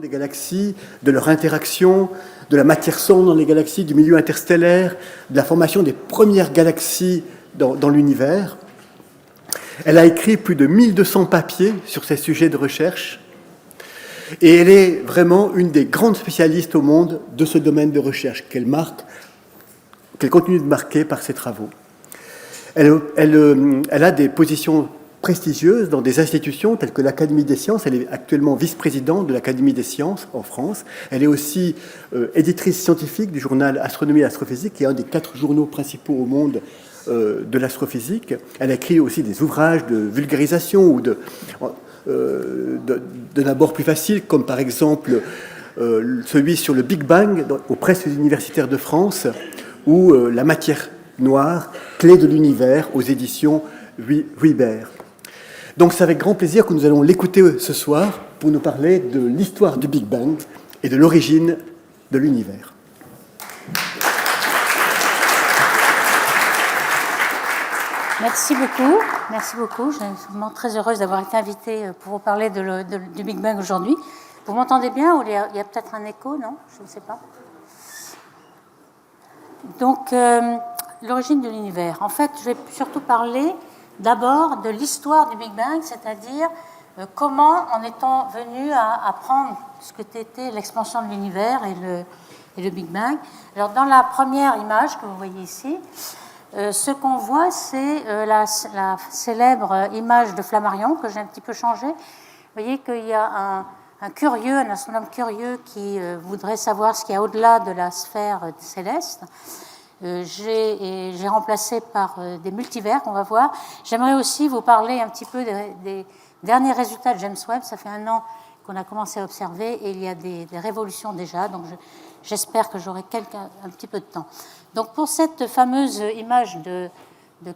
des galaxies, de leur interaction, de la matière sombre dans les galaxies, du milieu interstellaire, de la formation des premières galaxies dans l'univers. Elle a écrit plus de 1200 papiers sur ces sujets de recherche et elle est vraiment une des grandes spécialistes au monde de ce domaine de recherche qu'elle continue de marquer par ses travaux. Elle a des positions prestigieuses dans des institutions telles que l'Académie des sciences. Elle est actuellement vice-présidente de l'Académie des sciences en France. Elle est aussi éditrice scientifique du journal Astronomie et Astrophysique, qui est un des 4 journaux principaux au monde de l'astrophysique. Elle a écrit aussi des ouvrages de vulgarisation ou d'un abord plus facile, comme par exemple celui sur le Big Bang aux presses universitaires de France, ou La matière noire, clé de l'univers aux éditions Huibert. Donc c'est avec grand plaisir que nous allons l'écouter ce soir pour nous parler de l'histoire du Big Bang et de l'origine de l'univers. Merci beaucoup. Merci beaucoup. Je suis vraiment très heureuse d'avoir été invitée pour vous parler du Big Bang aujourd'hui. Vous m'entendez bien ou il y a peut-être un écho, non? Je ne sais pas. Donc, l'origine de l'univers. En fait, je vais surtout parler d'abord de l'histoire du Big Bang, c'est-à-dire comment en est-on venu à apprendre ce que était l'expansion de l'univers et le Big Bang. Alors, dans la première image que vous voyez ici, ce qu'on voit, c'est la célèbre image de Flammarion que j'ai un petit peu changée. Vous voyez qu'il y a un astronome curieux qui voudrait savoir ce qu'il y a au-delà de la sphère céleste. J'ai remplacé par des multivers qu'on va voir. J'aimerais aussi vous parler un petit peu des derniers résultats de James Webb. Ça fait 1 an qu'on a commencé à observer et il y a des révolutions déjà. Donc j'espère que j'aurai un petit peu de temps. Donc pour cette fameuse image de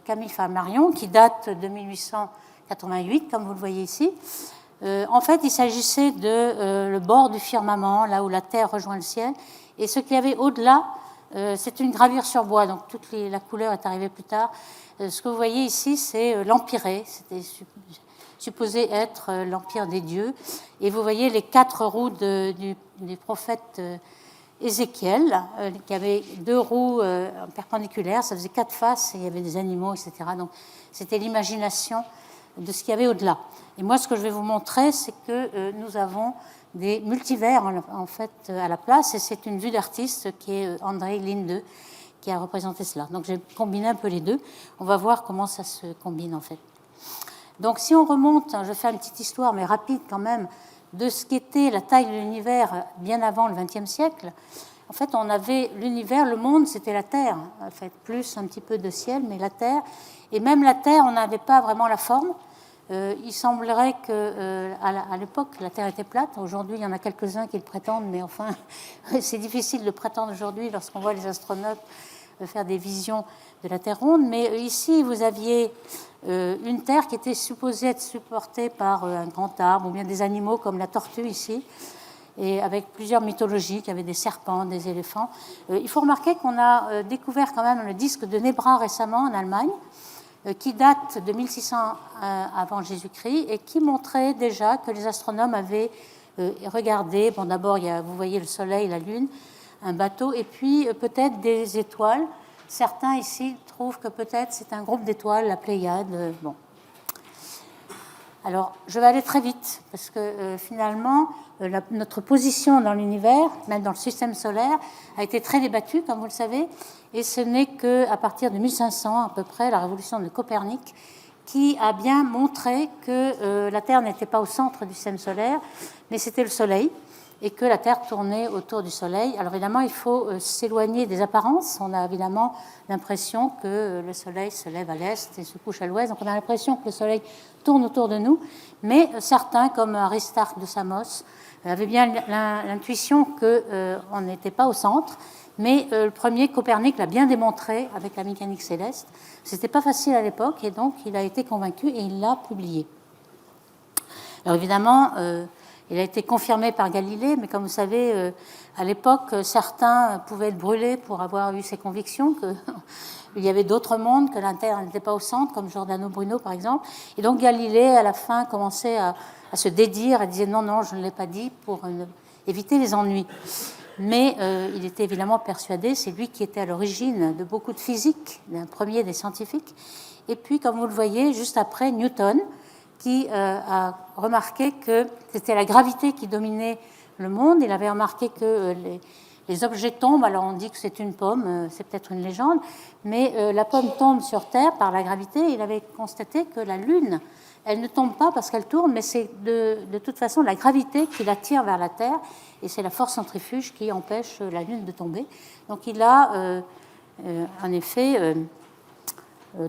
Camille Flammarion qui date de 1888, comme vous le voyez ici, en fait il s'agissait de le bord du firmament, là où la Terre rejoint le ciel, et ce qu'il y avait au-delà, c'est une gravure sur bois, donc la couleur est arrivée plus tard. Ce que vous voyez ici, c'est l'Empyrée, c'était supposé être l'Empire des dieux, et vous voyez les 4 roues du prophète Ézéchiel, qui avait 2 roues perpendiculaires, ça faisait 4 faces, et il y avait des animaux, etc. Donc c'était l'imagination de ce qu'il y avait au-delà. Et moi, ce que je vais vous montrer, c'est que nous avons des multivers en fait à la place, et c'est une vue d'artiste qui est André Linde qui a représenté cela. Donc j'ai combiné un peu les deux. On va voir comment ça se combine en fait. Donc si on remonte, je fais une petite histoire mais rapide quand même de ce qu'était la taille de l'univers bien avant le XXe siècle. En fait, on avait l'univers, le monde, c'était la Terre, en fait, plus un petit peu de ciel, mais la Terre. Et même la Terre, on n'avait pas vraiment la forme. Il semblerait qu'à l'époque, la Terre était plate. Aujourd'hui, il y en a quelques-uns qui le prétendent, mais enfin, c'est difficile de le prétendre aujourd'hui lorsqu'on voit les astronautes faire des visions de la Terre ronde. Mais ici, vous aviez une Terre qui était supposée être supportée par un grand arbre ou bien des animaux comme la tortue ici, et avec plusieurs mythologies, il y avait des serpents, des éléphants. Il faut remarquer qu'on a découvert quand même le disque de Nebra récemment en Allemagne, qui date de 1600 avant Jésus-Christ et qui montrait déjà que les astronomes avaient regardé, bon d'abord vous voyez le soleil, la lune, un bateau et puis peut-être des étoiles. Certains ici trouvent que peut-être c'est un groupe d'étoiles, la Pléiade. Bon. Alors je vais aller très vite parce que finalement notre position dans l'univers, même dans le système solaire, a été très débattue comme vous le savez. Et ce n'est qu'à partir de 1500, à peu près, la révolution de Copernic, qui a bien montré que la Terre n'était pas au centre du système solaire, mais c'était le Soleil, et que la Terre tournait autour du Soleil. Alors évidemment, il faut s'éloigner des apparences. On a évidemment l'impression que le Soleil se lève à l'est et se couche à l'ouest. Donc on a l'impression que le Soleil tourne autour de nous. Mais certains, comme Aristarque de Samos, avaient bien l'intuition qu'on n'était pas au centre. Mais le premier, Copernic, l'a bien démontré avec la mécanique céleste. C'était pas facile à l'époque et donc il a été convaincu et il l'a publié. Alors évidemment, il a été confirmé par Galilée, mais comme vous savez, à l'époque, certains pouvaient être brûlés pour avoir eu ces convictions qu'il y avait d'autres mondes, que la Terre n'était pas au centre, comme Giordano Bruno par exemple. Et donc Galilée, à la fin, commençait à se dédire et disait non, je ne l'ai pas dit, pour éviter les ennuis. Mais il était évidemment persuadé, c'est lui qui était à l'origine de beaucoup de physique, d'un premier des scientifiques. Et puis, comme vous le voyez, juste après, Newton, qui a remarqué que c'était la gravité qui dominait le monde. Il avait remarqué que les objets tombent, alors on dit que c'est une pomme, c'est peut-être une légende, mais la pomme tombe sur Terre par la gravité. Il avait constaté que la Lune, elle ne tombe pas parce qu'elle tourne, mais c'est de toute façon la gravité qui l'attire vers la Terre, et c'est la force centrifuge qui empêche la Lune de tomber. Donc il a en effet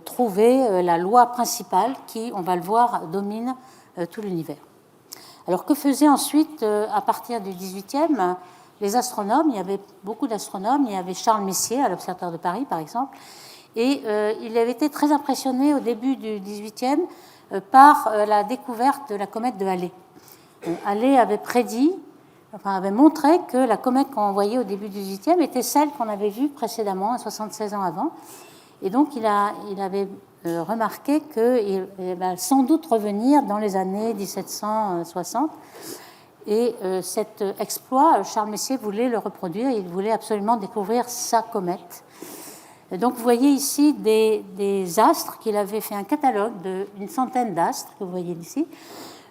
trouvé la loi principale qui, on va le voir, domine tout l'univers. Alors que faisaient ensuite, à partir du XVIIIe, les astronomes? Il y avait beaucoup d'astronomes. Il y avait Charles Messier à l'Observatoire de Paris, par exemple, et il avait été très impressionné au début du XVIIIe par la découverte de la comète de Halley. Halley avait avait montré que la comète qu'on voyait au début du XVIIIe était celle qu'on avait vue précédemment, 76 ans avant. Et donc, il avait remarqué qu'il va sans doute revenir dans les années 1760. Et cet exploit, Charles Messier voulait le reproduire. Il voulait absolument découvrir sa comète. Et donc, vous voyez ici des astres qu'il avait fait un catalogue d'une centaine d'astres, que vous voyez ici.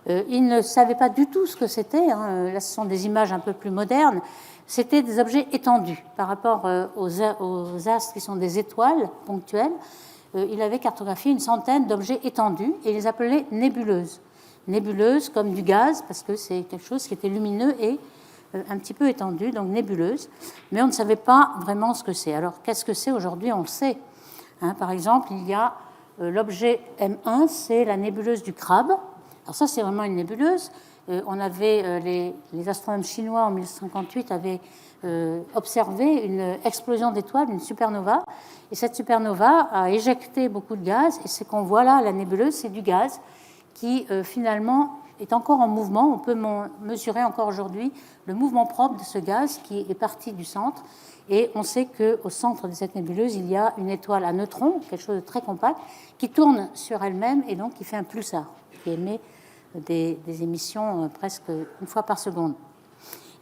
Il ne savait pas du tout ce que c'était. Là, ce sont des images un peu plus modernes. C'était des objets étendus par rapport aux astres qui sont des étoiles ponctuelles. Il avait cartographié une centaine d'objets étendus et il les appelait nébuleuses. Nébuleuses comme du gaz, parce que c'est quelque chose qui était lumineux et un petit peu étendu, donc nébuleuse. Mais on ne savait pas vraiment ce que c'est. Alors, qu'est-ce que c'est aujourd'hui? On le sait. Par exemple, il y a l'objet M1, c'est la nébuleuse du Crabe. Alors ça, c'est vraiment une nébuleuse. On avait les astronomes chinois en 1958 avaient observé une explosion d'étoiles, une supernova, et cette supernova a éjecté beaucoup de gaz, et ce qu'on voit là, la nébuleuse, c'est du gaz qui finalement est encore en mouvement. On peut mesurer encore aujourd'hui le mouvement propre de ce gaz qui est parti du centre, et on sait qu'au centre de cette nébuleuse, il y a une étoile à neutrons, quelque chose de très compact, qui tourne sur elle-même et donc qui fait un pulsar, qui émet des émissions presque une fois par seconde.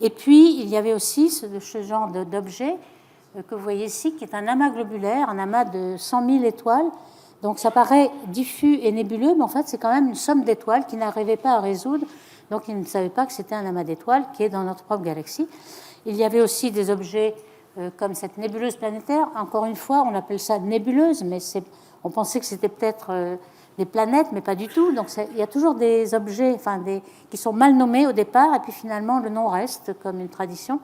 Et puis, il y avait aussi ce genre d'objet que vous voyez ici, qui est un amas globulaire, un amas de 100 000 étoiles. Donc, ça paraît diffus et nébuleux, mais en fait, c'est quand même une somme d'étoiles qu'ils n'arrivaient pas à résoudre. Donc, ils ne savaient pas que c'était un amas d'étoiles qui est dans notre propre galaxie. Il y avait aussi des objets comme cette nébuleuse planétaire. Encore une fois, on appelle ça nébuleuse, mais on pensait que c'était peut-être des planètes, mais pas du tout. Donc, il y a toujours des objets qui sont mal nommés au départ, et puis finalement, le nom reste comme une tradition.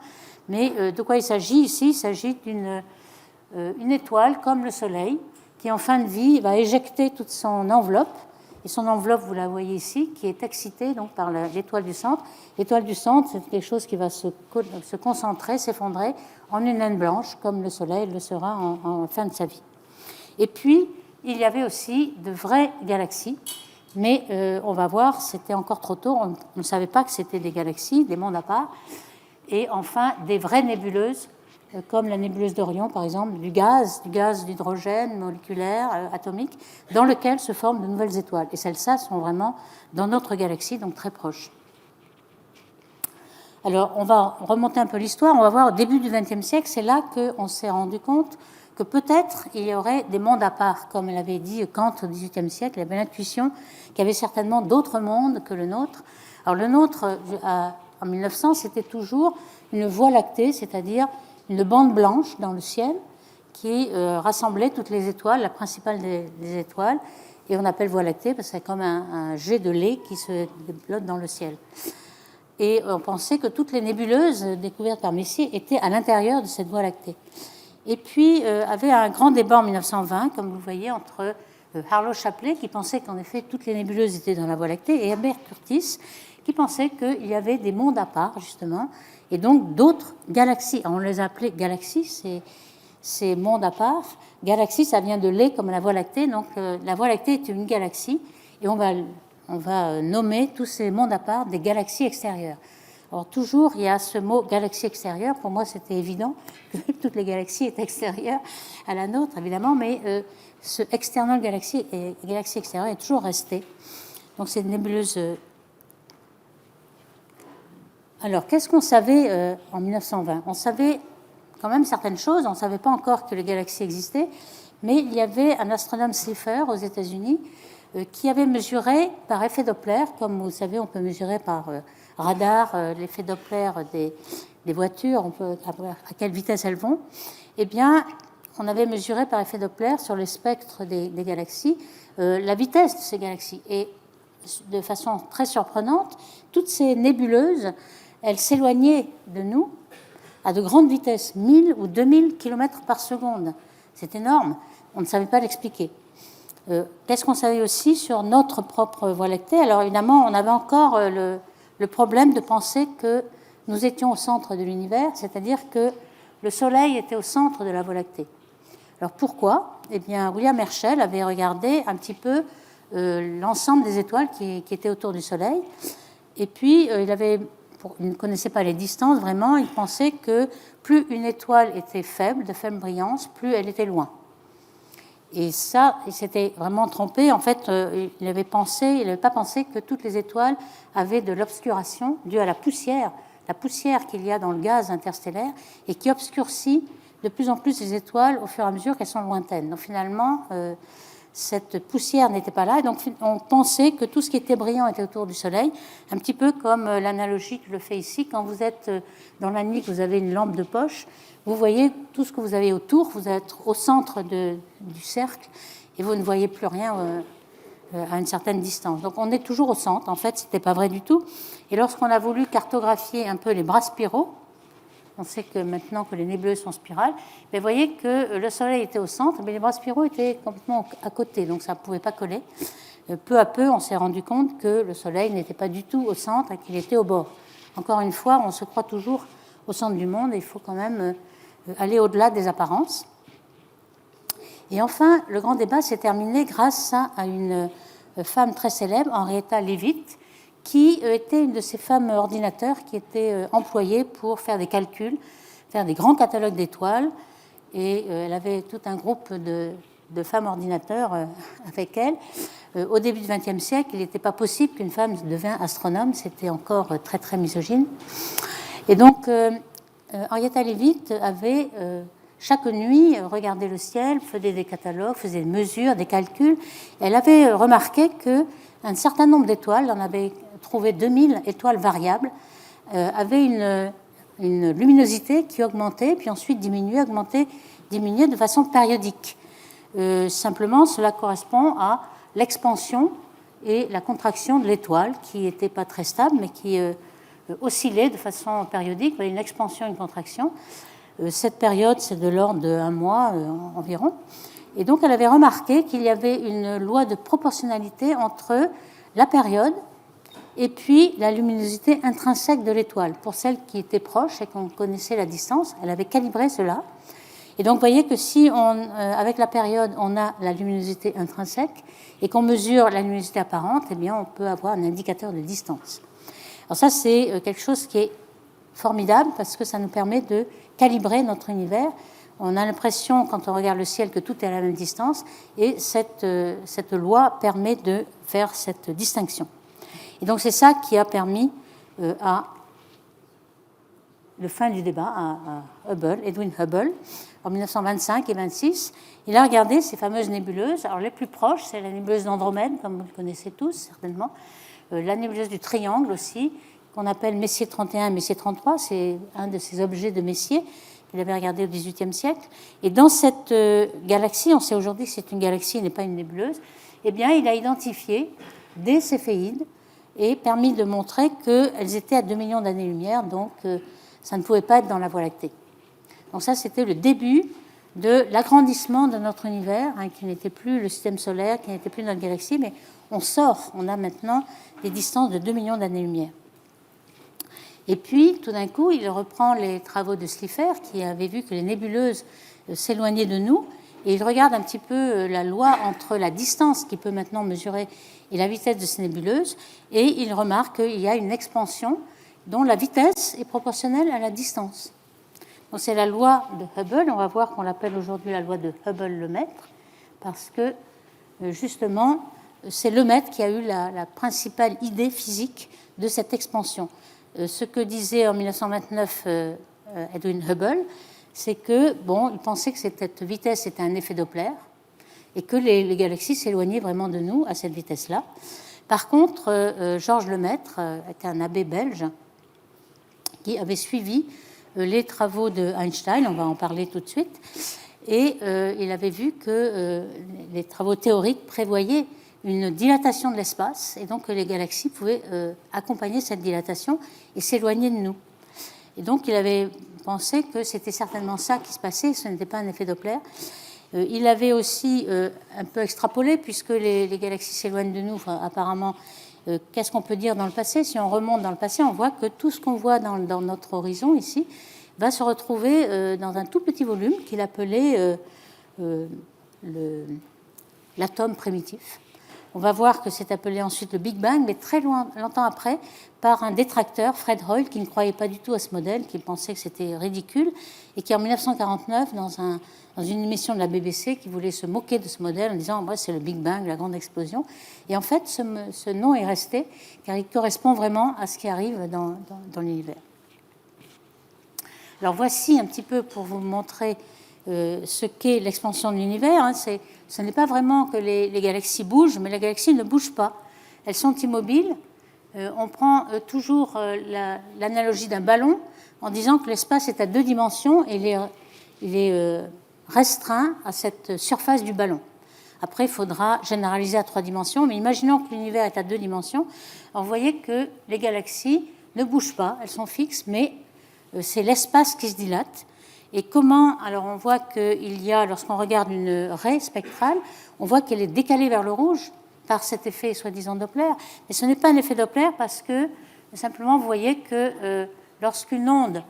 Mais de quoi il s'agit ici? Il s'agit d'une étoile comme le Soleil, qui en fin de vie va éjecter toute son enveloppe. Et son enveloppe, vous la voyez ici, qui est excitée donc, par l'étoile du centre. L'étoile du centre, c'est quelque chose qui va se concentrer, s'effondrer en une naine blanche, comme le Soleil le sera en fin de sa vie. Et puis, il y avait aussi de vraies galaxies, mais on va voir, c'était encore trop tôt, on ne savait pas que c'était des galaxies, des mondes à part. Et enfin, des vraies nébuleuses, comme la nébuleuse d'Orion, par exemple, du gaz d'hydrogène moléculaire, atomique, dans lequel se forment de nouvelles étoiles. Et celles-là sont vraiment dans notre galaxie, donc très proches. Alors, on va remonter un peu l'histoire, on va voir au début du XXe siècle, c'est là qu'on s'est rendu compte que peut-être il y aurait des mondes à part, comme l'avait dit Kant au XVIIIe siècle. Il avait l'intuition qu'il y avait certainement d'autres mondes que le nôtre. Alors le nôtre, en 1900, c'était toujours une voie lactée, c'est-à-dire une bande blanche dans le ciel qui rassemblait toutes les étoiles, la principale des étoiles, et on appelle voie lactée parce que c'est comme un jet de lait qui se développe dans le ciel. Et on pensait que toutes les nébuleuses découvertes par Messier étaient à l'intérieur de cette voie lactée. Et puis, avait un grand débat en 1920, comme vous le voyez, entre Harlow Shapley, qui pensait qu'en effet, toutes les nébuleuses étaient dans la Voie lactée, et Herbert Curtis, qui pensait qu'il y avait des mondes à part, justement, et donc d'autres galaxies. On les appelait galaxies, ces mondes à part. Galaxie, ça vient de lait, comme la Voie lactée, donc la Voie lactée est une galaxie, et on va nommer tous ces mondes à part des galaxies extérieures. Alors toujours, il y a ce mot galaxie extérieure. Pour moi, c'était évident que toutes les galaxies étaient extérieures à la nôtre, évidemment, mais ce external galaxie et galaxie extérieure est toujours resté. Donc c'est une nébuleuse. Alors, qu'est-ce qu'on savait en 1920 ? On savait quand même certaines choses. On ne savait pas encore que les galaxies existaient, mais il y avait un astronome Slipher aux États-Unis qui avait mesuré par effet Doppler, comme vous le savez, on peut mesurer par radar l'effet Doppler des voitures, on peut à quelle vitesse elles vont. Eh bien, on avait mesuré par effet Doppler sur le spectre des galaxies la vitesse de ces galaxies. Et de façon très surprenante, toutes ces nébuleuses, elles s'éloignaient de nous à de grandes vitesses, 1000 ou 2000 km par seconde. C'est énorme, on ne savait pas l'expliquer. Qu'est-ce qu'on savait aussi sur notre propre Voie lactée ? Alors évidemment, on avait encore le problème de penser que nous étions au centre de l'univers, c'est-à-dire que le Soleil était au centre de la Voie lactée. Alors pourquoi ? Eh bien, William Herschel avait regardé un petit peu l'ensemble des étoiles qui étaient autour du Soleil, et puis il ne connaissait pas les distances vraiment, il pensait que plus une étoile était faible, de faible brillance, plus elle était loin. Et ça, il s'était vraiment trompé. En fait, il n'avait pas pensé que toutes les étoiles avaient de l'obscuration due à la poussière qu'il y a dans le gaz interstellaire et qui obscurcit de plus en plus les étoiles au fur et à mesure qu'elles sont lointaines. Donc finalement, cette poussière n'était pas là. Et donc on pensait que tout ce qui était brillant était autour du Soleil, un petit peu comme l'analogie que je fais ici. Quand vous êtes dans la nuit, que vous avez une lampe de poche, vous voyez tout ce que vous avez autour, vous êtes au centre du cercle et vous ne voyez plus rien à une certaine distance. Donc on est toujours au centre, en fait, ce n'était pas vrai du tout. Et lorsqu'on a voulu cartographier un peu les bras spiraux, on sait que maintenant que les nébuleuses sont spirales, mais vous voyez que le Soleil était au centre, mais les bras spiraux étaient complètement à côté, donc ça ne pouvait pas coller. Peu à peu, on s'est rendu compte que le Soleil n'était pas du tout au centre et qu'il était au bord. Encore une fois, on se croit toujours au centre du monde et il faut quand même aller au-delà des apparences. Et enfin, le grand débat s'est terminé grâce à une femme très célèbre, Henrietta Leavitt, qui était une de ces femmes ordinateurs qui étaient employées pour faire des calculs, faire des grands catalogues d'étoiles. Et elle avait tout un groupe de femmes ordinateurs avec elle. Au début du XXe siècle, il n'était pas possible qu'une femme devint astronome. C'était encore très, très misogyne. Et donc, Henrietta Leavitt avait chaque nuit regardé le ciel, faisait des catalogues, faisait des mesures, des calculs. Elle avait remarqué qu'un certain nombre d'étoiles, on avait trouvé 2000 étoiles variables, avaient une luminosité qui augmentait, puis ensuite diminuait, augmentait, diminuait de façon périodique. Simplement, cela correspond à l'expansion et la contraction de l'étoile, qui n'était pas très stable, mais qui oscillait de façon périodique, une expansion et une contraction. Cette période, c'est de l'ordre d'un mois environ. Et donc, elle avait remarqué qu'il y avait une loi de proportionnalité entre la période et puis la luminosité intrinsèque de l'étoile. Pour celle qui était proche et qu'on connaissait la distance, elle avait calibré cela. Et donc, vous voyez que si, avec la période, on a la luminosité intrinsèque et qu'on mesure la luminosité apparente, eh bien, on peut avoir un indicateur de distance. Alors ça, c'est quelque chose qui est formidable parce que ça nous permet de calibrer notre univers. On a l'impression, quand on regarde le ciel, que tout est à la même distance, et cette loi permet de faire cette distinction. Et donc c'est ça qui a permis à la fin du débat à Hubble, Edwin Hubble, en 1925 et 26. Il a regardé ces fameuses nébuleuses. Alors les plus proches, c'est la nébuleuse d'Andromède, comme vous le connaissez tous certainement, la nébuleuse du Triangle aussi, qu'on appelle Messier 31 et Messier 33, c'est un de ces objets de Messier qu'il avait regardé au XVIIIe siècle. Et dans cette galaxie, on sait aujourd'hui que c'est une galaxie et n'est pas une nébuleuse, eh bien, il a identifié des céphéides et permis de montrer qu'elles étaient à 2 millions d'années-lumière, donc ça ne pouvait pas être dans la Voie lactée. Donc ça, c'était le début de l'agrandissement de notre univers, qui n'était plus le système solaire, qui n'était plus notre galaxie, mais on a maintenant des distances de 2 millions d'années-lumière. Et puis, tout d'un coup, il reprend les travaux de Slipher, qui avait vu que les nébuleuses s'éloignaient de nous, et il regarde un petit peu la loi entre la distance qu'il peut maintenant mesurer et la vitesse de ces nébuleuses, et il remarque qu'il y a une expansion dont la vitesse est proportionnelle à la distance. Donc c'est la loi de Hubble, on va voir qu'on l'appelle aujourd'hui la loi de Hubble-Lemaitre, parce que justement, c'est Lemaitre qui a eu la principale idée physique de cette expansion. ce que disait en 1929 Edwin Hubble, c'est que, bon, il pensait que cette vitesse était un effet Doppler et que les galaxies s'éloignaient vraiment de nous à cette vitesse-là. Par contre, Georges Lemaître était un abbé belge qui avait suivi les travaux de Einstein, on va en parler tout de suite, et il avait vu que les travaux théoriques prévoyaient une dilatation de l'espace, et donc que les galaxies pouvaient accompagner cette dilatation et s'éloigner de nous. Et donc il avait pensé que c'était certainement ça qui se passait, ce n'était pas un effet Doppler. Il avait aussi un peu extrapolé, puisque les galaxies s'éloignent de nous, enfin, apparemment, qu'est-ce qu'on peut dire dans le passé? Si on remonte dans le passé, on voit que tout ce qu'on voit dans notre horizon ici va se retrouver dans un tout petit volume qu'il appelait l'atome primitif. On va voir que c'est appelé ensuite le Big Bang, mais très longtemps après, par un détracteur, Fred Hoyle, qui ne croyait pas du tout à ce modèle, qui pensait que c'était ridicule, et qui en 1949, dans une émission de la BBC, qui voulait se moquer de ce modèle en disant « c'est le Big Bang, la grande explosion ». Et en fait, ce nom est resté, car il correspond vraiment à ce qui arrive dans l'univers. Alors voici un petit peu pour vous montrer ce qu'est l'expansion de l'univers. Ce n'est pas vraiment que les galaxies bougent, mais les galaxies ne bougent pas. Elles sont immobiles. On prend toujours l'analogie d'un ballon en disant que l'espace est à 2 dimensions et il est restreint à cette surface du ballon. Après, il faudra généraliser à 3 dimensions, mais imaginons que l'univers est à 2 dimensions. Alors, vous voyez que les galaxies ne bougent pas, elles sont fixes, mais c'est l'espace qui se dilate. Et comment? Alors on voit qu'il y a, lorsqu'on regarde une raie spectrale, on voit qu'elle est décalée vers le rouge par cet effet soi-disant Doppler. Mais ce n'est pas un effet Doppler parce que, simplement, vous voyez que lorsqu'une onde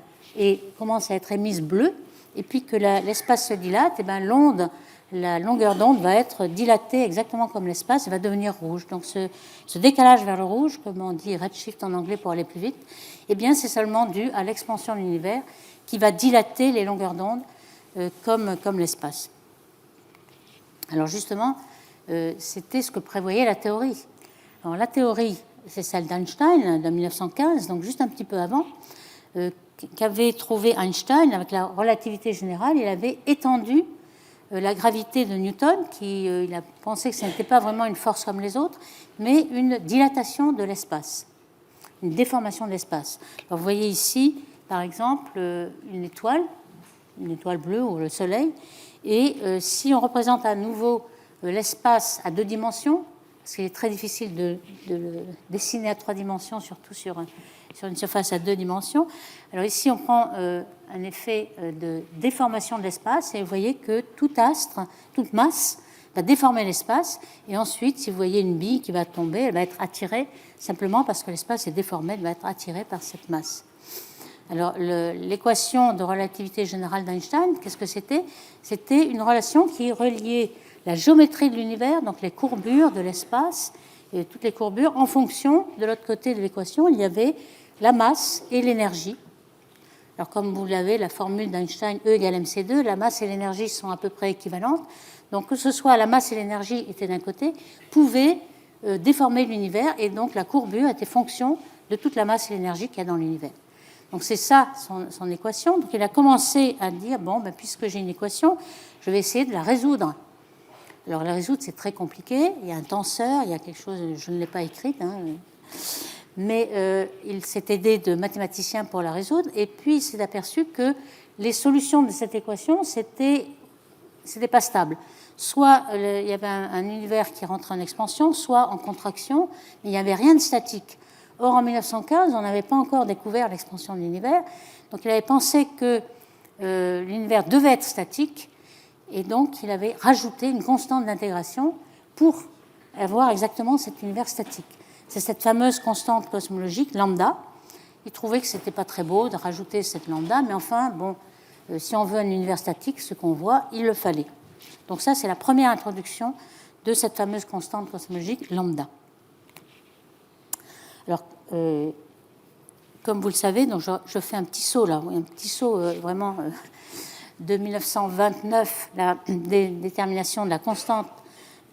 commence à être émise bleue, et puis que l'espace se dilate, et bien l'onde, la longueur d'onde va être dilatée exactement comme l'espace et va devenir rouge. Donc ce décalage vers le rouge, comme on dit redshift en anglais pour aller plus vite, eh bien c'est seulement dû à l'expansion de l'univers qui va dilater les longueurs d'onde comme l'espace. Alors justement, c'était ce que prévoyait la théorie. Alors la théorie, c'est celle d'Einstein de 1915, donc juste un petit peu avant, qu'avait trouvé Einstein avec la relativité générale. Il avait étendu la gravité de Newton, il a pensé que ce n'était pas vraiment une force comme les autres, mais une dilatation de l'espace, une déformation de l'espace. Alors, vous voyez ici, par exemple, une étoile bleue ou le Soleil, et si on représente à nouveau l'espace à 2 dimensions, parce qu'il est très difficile de le dessiner à 3 dimensions, surtout sur une surface à 2 dimensions. Alors ici, on prend un effet de déformation de l'espace, et vous voyez que tout astre, toute masse, va déformer l'espace, et ensuite, si vous voyez une bille qui va tomber, elle va être attirée, simplement parce que l'espace est déformé, elle va être attirée par cette masse. Alors, l'équation de relativité générale d'Einstein, qu'est-ce que c'était? C'était une relation qui reliait la géométrie de l'univers, donc les courbures de l'espace, et toutes les courbures, en fonction, de l'autre côté de l'équation, il y avait la masse et l'énergie. Alors, comme vous l'avez, la formule d'Einstein, E égale mc2, la masse et l'énergie sont à peu près équivalentes. Donc, que ce soit la masse et l'énergie étaient d'un côté, pouvaient déformer l'univers, et donc la courbure était fonction de toute la masse et l'énergie qu'il y a dans l'univers. Donc, c'est ça son équation. Donc, il a commencé à dire, bon, puisque j'ai une équation, je vais essayer de la résoudre. Alors, la résoudre, c'est très compliqué. Il y a un tenseur, il y a quelque chose, je ne l'ai pas écrite, mais il s'est aidé de mathématiciens pour la résoudre, et puis il s'est aperçu que les solutions de cette équation, c'était pas stable. Soit il y avait un univers qui rentrait en expansion, soit en contraction, mais il n'y avait rien de statique. Or, en 1915, on n'avait pas encore découvert l'expansion de l'univers, donc il avait pensé que l'univers devait être statique, et donc il avait rajouté une constante d'intégration pour avoir exactement cet univers statique. C'est cette fameuse constante cosmologique, lambda. Il trouvait que ce n'était pas très beau de rajouter cette lambda, mais enfin, bon, si on veut un univers statique, ce qu'on voit, il le fallait. Donc ça, c'est la première introduction de cette fameuse constante cosmologique, lambda. Alors, comme vous le savez, donc je fais un petit saut là, un petit saut vraiment de 1929, la détermination de la constante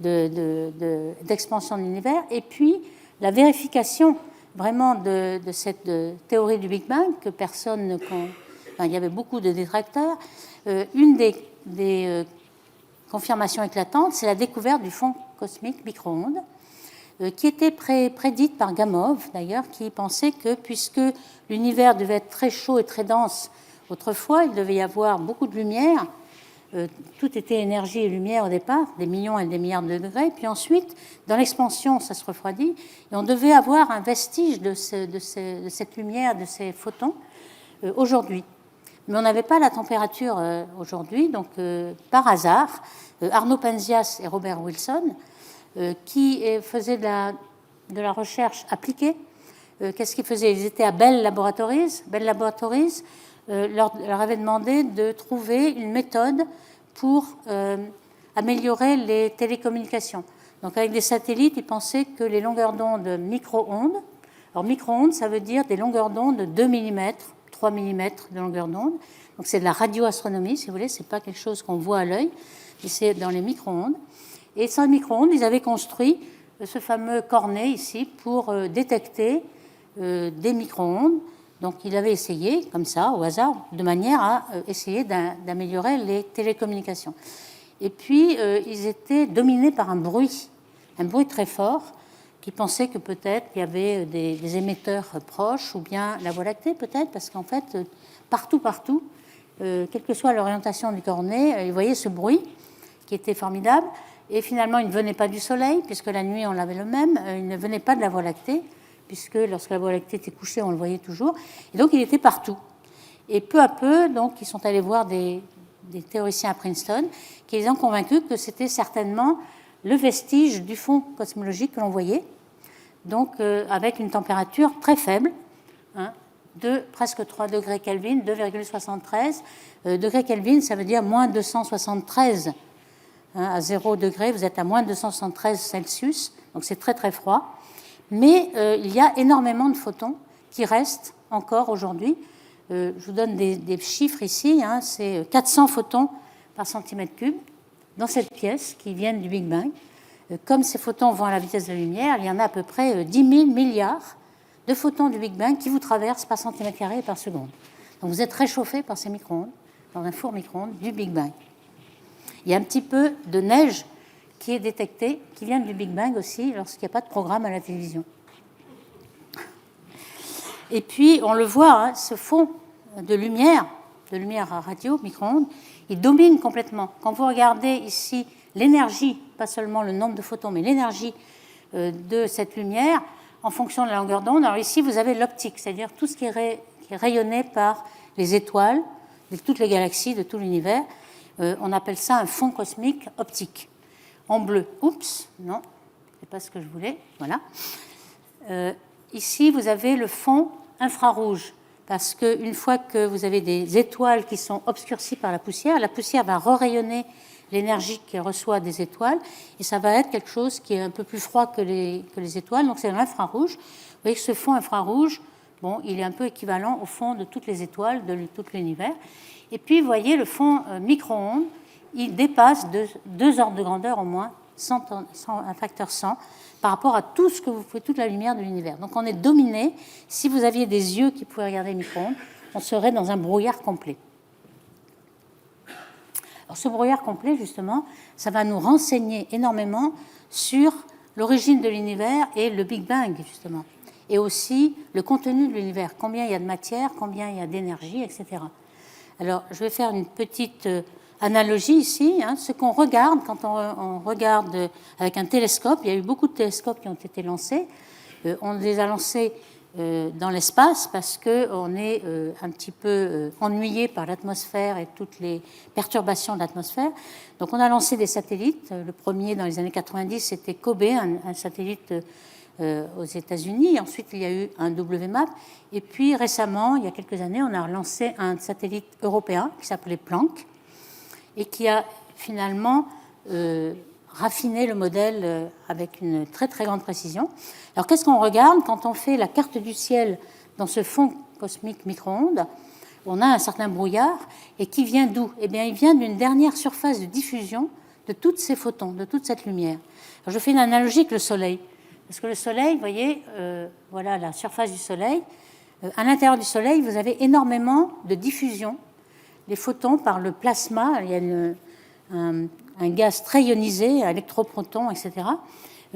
d'expansion de l'univers, et puis la vérification vraiment de cette théorie du Big Bang que personne ne... Enfin, il y avait beaucoup de détracteurs. Une des confirmations éclatantes, c'est la découverte du fond cosmique micro-ondes, qui était prédite par Gamow, d'ailleurs, qui pensait que puisque l'univers devait être très chaud et très dense autrefois, il devait y avoir beaucoup de lumière. Tout était énergie et lumière au départ, des millions et des milliards de degrés. Puis ensuite, dans l'expansion, ça se refroidit. Et on devait avoir un vestige de cette lumière, de ces photons, aujourd'hui. Mais on n'avait pas la température aujourd'hui. Donc, par hasard, Arno Penzias et Robert Wilson, qui faisaient de la recherche appliquée, qu'est-ce qu'ils faisaient? Ils étaient à Bell Laboratories. Bell Laboratories leur avait demandé de trouver une méthode pour améliorer les télécommunications. Donc avec des satellites, ils pensaient que les longueurs d'onde micro-ondes, alors micro-ondes, ça veut dire des longueurs d'onde de 2 mm, 3 mm de longueur d'onde. Donc c'est de la radioastronomie, si vous voulez, c'est pas quelque chose qu'on voit à l'œil, mais c'est dans les micro-ondes. Et sans micro-ondes, ils avaient construit ce fameux cornet ici pour détecter des micro-ondes. Donc, il avait essayé, comme ça, au hasard, de manière à essayer d'améliorer les télécommunications. Et puis, ils étaient dominés par un bruit très fort, qui pensait que peut-être il y avait des émetteurs proches, ou bien la Voie lactée, peut-être, parce qu'en fait, partout, quelle que soit l'orientation du cornet, ils voyaient ce bruit qui était formidable. Et finalement, il ne venait pas du Soleil, puisque la nuit, on l'avait le même. Il ne venait pas de la Voie lactée, puisque lorsque la Voie lactée était couchée, on le voyait toujours. Et donc, il était partout. Et peu à peu, donc, ils sont allés voir des théoriciens à Princeton qui les ont convaincus que c'était certainement le vestige du fond cosmologique que l'on voyait, donc avec une température très faible, de presque 3 degrés Kelvin, 2,73 degrés Kelvin, ça veut dire moins 273. À 0 degré, vous êtes à moins 273 Celsius, donc c'est très très froid. Mais il y a énormément de photons qui restent encore aujourd'hui. Je vous donne des chiffres ici, c'est 400 photons par centimètre cube dans cette pièce qui viennent du Big Bang. Comme ces photons vont à la vitesse de la lumière, il y en a à peu près 10 000 milliards de photons du Big Bang qui vous traversent par centimètre carré et par seconde. Donc vous êtes réchauffé par ces micro-ondes, dans un four micro-ondes du Big Bang. Il y a un petit peu de neige qui est détectée, qui vient du Big Bang aussi, lorsqu'il n'y a pas de programme à la télévision. Et puis, on le voit, ce fond de lumière radio, micro-ondes, il domine complètement. Quand vous regardez ici l'énergie, pas seulement le nombre de photons, mais l'énergie de cette lumière, en fonction de la longueur d'onde. Alors ici, vous avez l'optique, c'est-à-dire tout ce qui est rayonné par les étoiles, de toutes les galaxies, de tout l'univers. On appelle ça un fond cosmique optique. En bleu. Oups, non, c'est pas ce que je voulais. Voilà. Ici, vous avez le fond infrarouge, parce qu'une fois que vous avez des étoiles qui sont obscurcies par la poussière va re-rayonner l'énergie qu'elle reçoit des étoiles, et ça va être quelque chose qui est un peu plus froid que les étoiles, donc c'est l'infrarouge. Vous voyez que ce fond infrarouge, il est un peu équivalent au fond de toutes les étoiles, de tout l'univers. Et puis, vous voyez, le fond micro-ondes, il dépasse 2 ordres de grandeur au moins, un facteur 100, par rapport à tout ce que vous pouvez, toute la lumière de l'univers. Donc on est dominé. Si vous aviez des yeux qui pouvaient regarder les micro-ondes, on serait dans un brouillard complet. Alors ce brouillard complet, justement, ça va nous renseigner énormément sur l'origine de l'univers et le Big Bang, justement. Et aussi le contenu de l'univers, combien il y a de matière, combien il y a d'énergie, etc. Alors je vais faire une petite analogie ici, ce qu'on regarde quand on regarde avec un télescope. Il y a eu beaucoup de télescopes qui ont été lancés. On les a lancés dans l'espace parce qu'on est un petit peu ennuyé par l'atmosphère et toutes les perturbations de l'atmosphère. Donc on a lancé des satellites. Le premier, dans les années 90, c'était Kobe, un satellite aux États-Unis. Ensuite, il y a eu un WMAP. Et puis récemment, il y a quelques années, on a lancé un satellite européen qui s'appelait Planck, et qui a finalement raffiné le modèle avec une très très grande précision. Alors qu'est-ce qu'on regarde quand on fait la carte du ciel dans ce fond cosmique micro-ondes? On a un certain brouillard, et qui vient d'où? Eh bien, il vient d'une dernière surface de diffusion de tous ces photons, de toute cette lumière. Alors, je fais une analogie avec le Soleil. Parce que le Soleil, vous voyez, voilà la surface du Soleil. À l'intérieur du Soleil, vous avez énormément de diffusion. Les photons par le plasma, il y a un gaz très ionisé, un électroproton, etc.,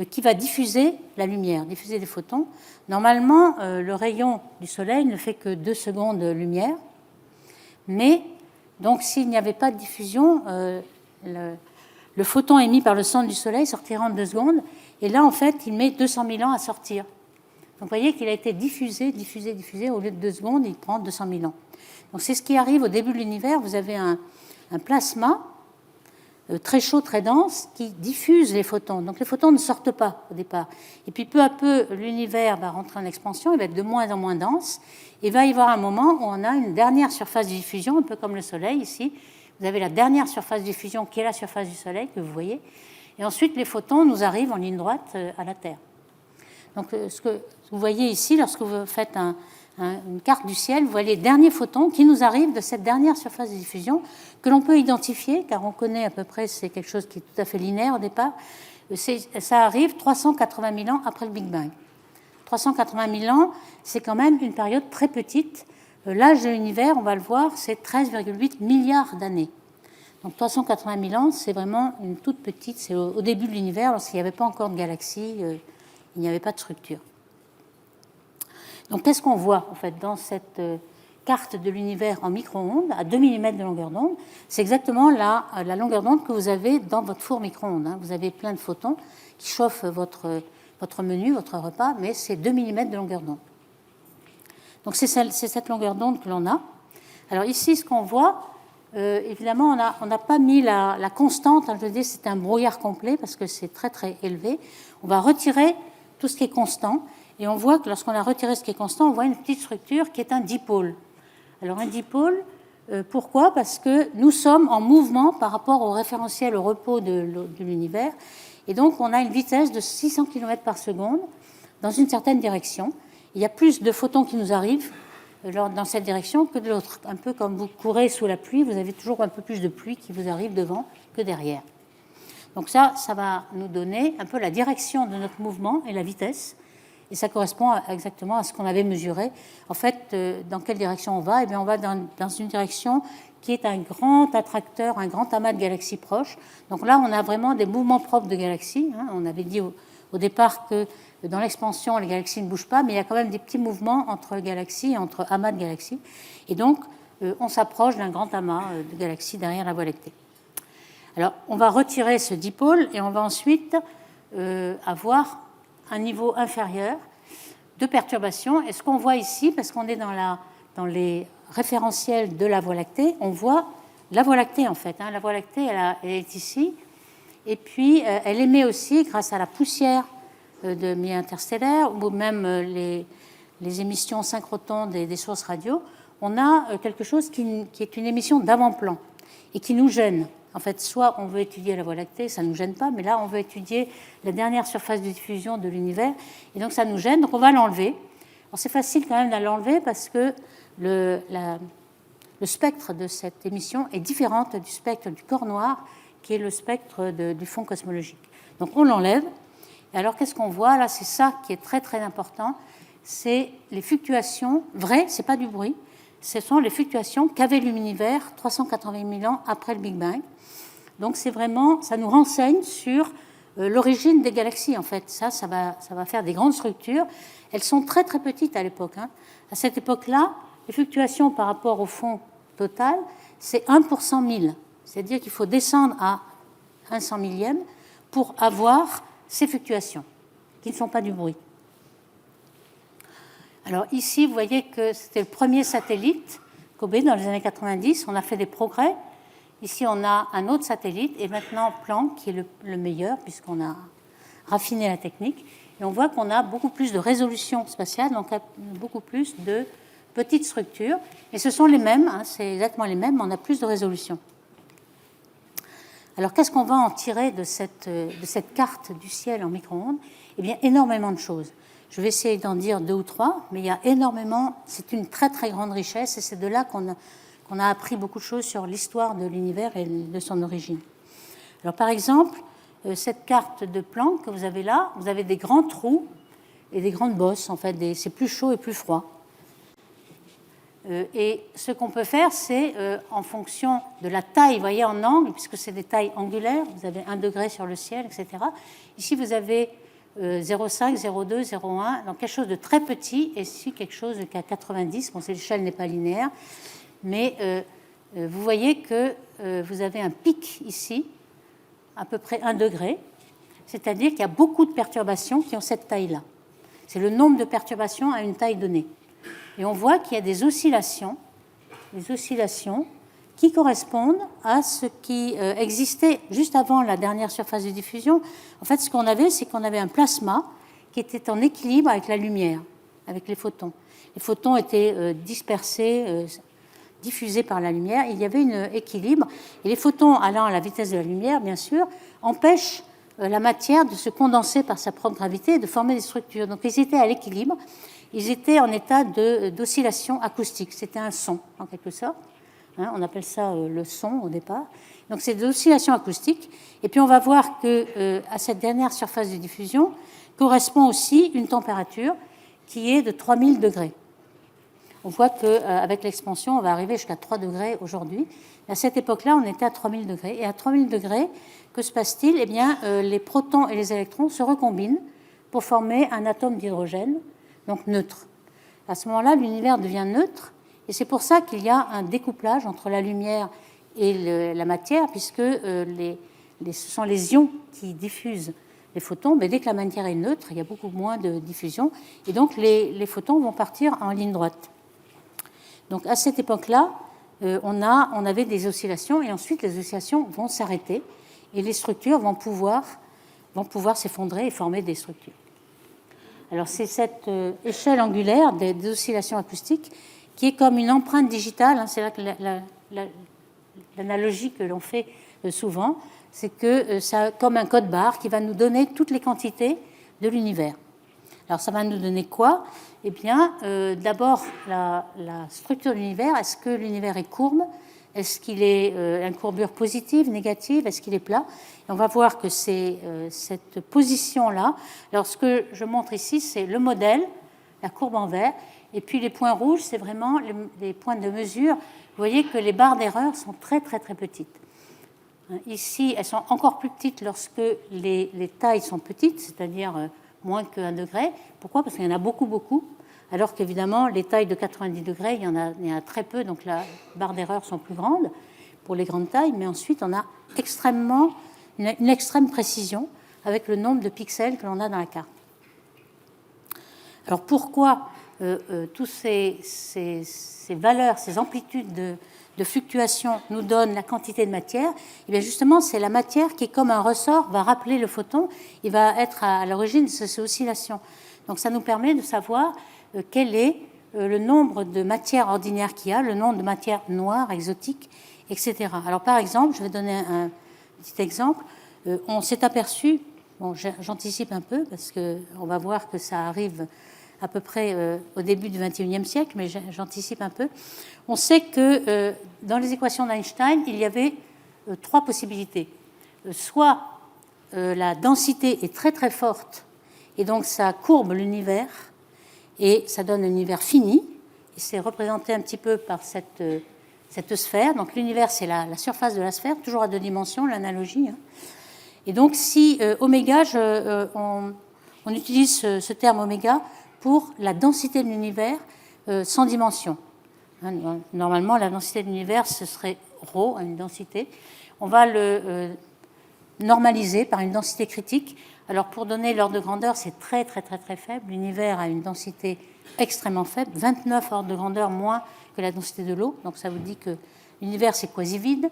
qui va diffuser la lumière, diffuser des photons. Normalement, le rayon du Soleil ne fait que 2 secondes de lumière. Mais, donc, s'il n'y avait pas de diffusion, le photon émis par le centre du Soleil sortira en 2 secondes. Et là, en fait, il met 200 000 ans à sortir. Donc, vous voyez qu'il a été diffusé. Au lieu de 2 secondes, il prend 200 000 ans. Donc, c'est ce qui arrive au début de l'univers. Vous avez un plasma très chaud, très dense, qui diffuse les photons. Donc, les photons ne sortent pas au départ. Et puis, peu à peu, l'univers va rentrer en expansion. Il va être de moins en moins dense. Et il va y avoir un moment où on a une dernière surface de diffusion, un peu comme le Soleil ici. Vous avez la dernière surface de diffusion qui est la surface du Soleil, que vous voyez. Et ensuite, les photons nous arrivent en ligne droite à la Terre. Donc, ce que vous voyez ici, lorsque vous faites une carte du ciel, vous voyez les derniers photons qui nous arrivent de cette dernière surface de diffusion que l'on peut identifier, car on connaît à peu près, c'est quelque chose qui est tout à fait linéaire au départ. Ça arrive 380 000 ans après le Big Bang. 380 000 ans, c'est quand même une période très petite. L'âge de l'univers, on va le voir, c'est 13,8 milliards d'années. Donc 380 000 ans, c'est vraiment une toute petite, c'est au début de l'univers, lorsqu'il n'y avait pas encore de galaxies, il n'y avait pas de structure. Donc qu'est-ce qu'on voit en fait dans cette carte de l'univers en micro-ondes à 2 mm de longueur d'onde? C'est exactement la longueur d'onde que vous avez dans votre four micro-ondes. Vous avez plein de photons qui chauffent votre menu, votre repas, mais c'est 2 mm de longueur d'onde. Donc c'est cette longueur d'onde que l'on a. Alors ici, ce qu'on voit, évidemment, on n'a pas mis la constante. Je veux dire, c'est un brouillard complet parce que c'est très, très élevé. On va retirer tout ce qui est constant. Et on voit que lorsqu'on a retiré ce qui est constant, on voit une petite structure qui est un dipôle. Alors un dipôle, pourquoi? Parce que nous sommes en mouvement par rapport au référentiel au repos de l'univers. Et donc, on a une vitesse de 600 km par seconde dans une certaine direction. Il y a plus de photons qui nous arrivent dans cette direction que de l'autre. Un peu comme vous courez sous la pluie, vous avez toujours un peu plus de pluie qui vous arrive devant que derrière. Donc ça va nous donner un peu la direction de notre mouvement et la vitesse. Et ça correspond exactement à ce qu'on avait mesuré. En fait, dans quelle direction on va? Eh bien, on va dans une direction qui est un grand attracteur, un grand amas de galaxies proches. Donc là, on a vraiment des mouvements propres de galaxies. On avait dit au départ que dans l'expansion, les galaxies ne bougent pas, mais il y a quand même des petits mouvements entre galaxies et entre amas de galaxies. Et donc, on s'approche d'un grand amas de galaxies derrière la Voie lactée. Alors, on va retirer ce dipôle et on va ensuite avoir un niveau inférieur de perturbation. Et ce qu'on voit ici, parce qu'on est dans les référentiels de la Voie lactée, on voit la Voie lactée en fait. La Voie lactée, elle est ici. Et puis, elle émet aussi, grâce à la poussière de milieux interstellaires ou même les émissions synchroton des sources radio, on a quelque chose qui est une émission d'avant-plan et qui nous gêne. En fait, soit on veut étudier la Voie lactée, ça ne nous gêne pas, mais là, on veut étudier la dernière surface de diffusion de l'univers, et donc ça nous gêne, donc on va l'enlever. Alors c'est facile quand même de l'enlever parce que le spectre de cette émission est différent du spectre du corps noir, qui est le spectre du fond cosmologique. Donc on l'enlève. Et alors qu'est-ce qu'on voit? Là, c'est ça qui est très très important, c'est les fluctuations vraies, c'est pas du bruit, ce sont les fluctuations qu'avait l'univers 380 000 ans après le Big Bang. Donc c'est vraiment, ça nous renseigne sur l'origine des galaxies en fait. Ça va faire des grandes structures. Elles sont très très petites à l'époque. À cette époque-là, les fluctuations par rapport au fond total, c'est 1 pour 100 000. C'est-à-dire qu'il faut descendre à 1 100 millième pour avoir ces fluctuations, qui ne sont pas du bruit. Alors ici, vous voyez que c'était le premier satellite, Kobe, dans les années 90. On a fait des progrès. Ici, on a un autre satellite, et maintenant Planck, qui est le meilleur, puisqu'on a raffiné la technique. Et on voit qu'on a beaucoup plus de résolution spatiale, donc beaucoup plus de petites structures. Et ce sont les mêmes, c'est exactement les mêmes, mais on a plus de résolution. Alors, qu'est-ce qu'on va en tirer de cette carte du ciel en micro-ondes? Eh bien, énormément de choses. Je vais essayer d'en dire 2 ou 3, mais il y a énormément, c'est une très très grande richesse, et c'est de là qu'on a appris beaucoup de choses sur l'histoire de l'univers et de son origine. Alors, par exemple, cette carte de Planck que vous avez là, vous avez des grands trous et des grandes bosses, en fait, c'est plus chaud et plus froid. Et ce qu'on peut faire, c'est en fonction de la taille, vous voyez, en angle, puisque c'est des tailles angulaires, vous avez 1 degré sur le ciel, etc. Ici, vous avez 0,5, 0,2, 0,1, donc quelque chose de très petit, et ici, quelque chose qui est à 90. Bon, l'échelle n'est pas linéaire, mais vous voyez que vous avez un pic ici, à peu près 1 degré, c'est-à-dire qu'il y a beaucoup de perturbations qui ont cette taille-là. C'est le nombre de perturbations à une taille donnée. Et on voit qu'il y a des oscillations qui correspondent à ce qui existait juste avant la dernière surface de diffusion. En fait, ce qu'on avait, c'est qu'on avait un plasma qui était en équilibre avec la lumière, avec les photons. Les photons étaient dispersés, diffusés par la lumière. Il y avait un équilibre. Et les photons allant à la vitesse de la lumière, bien sûr, empêchent la matière de se condenser par sa propre gravité et de former des structures. Donc, ils étaient à l'équilibre. Ils étaient en état d'oscillation acoustique. C'était un son, en quelque sorte. Hein, on appelle ça le son au départ. Donc, c'est des oscillations acoustiques. Et puis, on va voir qu'à cette dernière surface de diffusion correspond aussi une température qui est de 3000 degrés. On voit qu'avec l'expansion, on va arriver jusqu'à 3 degrés aujourd'hui. À cette époque-là, on était à 3000 degrés. Et à 3000 degrés, que se passe-t-il ? Eh bien, les protons et les électrons se recombinent pour former un atome d'hydrogène, donc neutre. À ce moment-là, l'univers devient neutre, et c'est pour ça qu'il y a un découplage entre la lumière et la matière, puisque ce sont les ions qui diffusent les photons, mais dès que la matière est neutre, il y a beaucoup moins de diffusion, et donc les photons vont partir en ligne droite. Donc à cette époque-là, on avait des oscillations, et ensuite les oscillations vont s'arrêter, et les structures vont pouvoir s'effondrer et former des structures. Alors c'est cette échelle angulaire des oscillations acoustiques qui est comme une empreinte digitale, hein, c'est là que l'analogie que l'on fait souvent, c'est que ça comme un code barre qui va nous donner toutes les quantités de l'univers. Alors ça va nous donner quoi ? Eh bien, d'abord la structure de l'univers. Est-ce que l'univers est courbe ? Est-ce qu'il est une courbure positive, négative ? Est-ce qu'il est plat ? Et on va voir que c'est cette position-là. Alors, ce que je montre ici, c'est le modèle, la courbe en vert, et puis les points rouges, c'est vraiment les points de mesure. Vous voyez que les barres d'erreur sont très, très, très petites. Ici, elles sont encore plus petites lorsque les tailles sont petites, c'est-à-dire moins qu'1 degré. Pourquoi ? Parce qu'il y en a beaucoup, beaucoup. Alors qu'évidemment, les tailles de 90 degrés, il y en a très peu, donc la barre d'erreur sont plus grandes pour les grandes tailles, mais ensuite, on a une extrême précision avec le nombre de pixels que l'on a dans la carte. Alors pourquoi toutes ces valeurs, ces amplitudes de fluctuation nous donnent la quantité de matière ? Et bien justement, c'est la matière qui, comme un ressort, va rappeler le photon, il va être à l'origine de ces oscillations. Donc ça nous permet de savoir quel est le nombre de matières ordinaires qu'il y a, le nombre de matières noires, exotiques, etc. Alors par exemple, je vais donner un petit exemple. On s'est aperçu, bon, j'anticipe un peu parce qu'on va voir que ça arrive à peu près au début du XXIe siècle, mais j'anticipe un peu. On sait que dans les équations d'Einstein, il y avait 3 possibilités. Soit la densité est très très forte, et donc ça courbe l'univers, et ça donne un univers fini, et c'est représenté un petit peu par cette sphère. Donc l'univers, c'est la surface de la sphère, toujours à 2 dimensions, l'analogie. Hein. Et donc si oméga, on utilise ce terme oméga pour la densité de l'univers sans dimension. Hein, normalement, la densité de l'univers, ce serait ρ, une densité. On va le normaliser par une densité critique. Alors pour donner l'ordre de grandeur, c'est très très très très faible. L'univers a une densité extrêmement faible, 29 ordres de grandeur moins que la densité de l'eau. Donc ça vous dit que l'univers c'est quasi vide.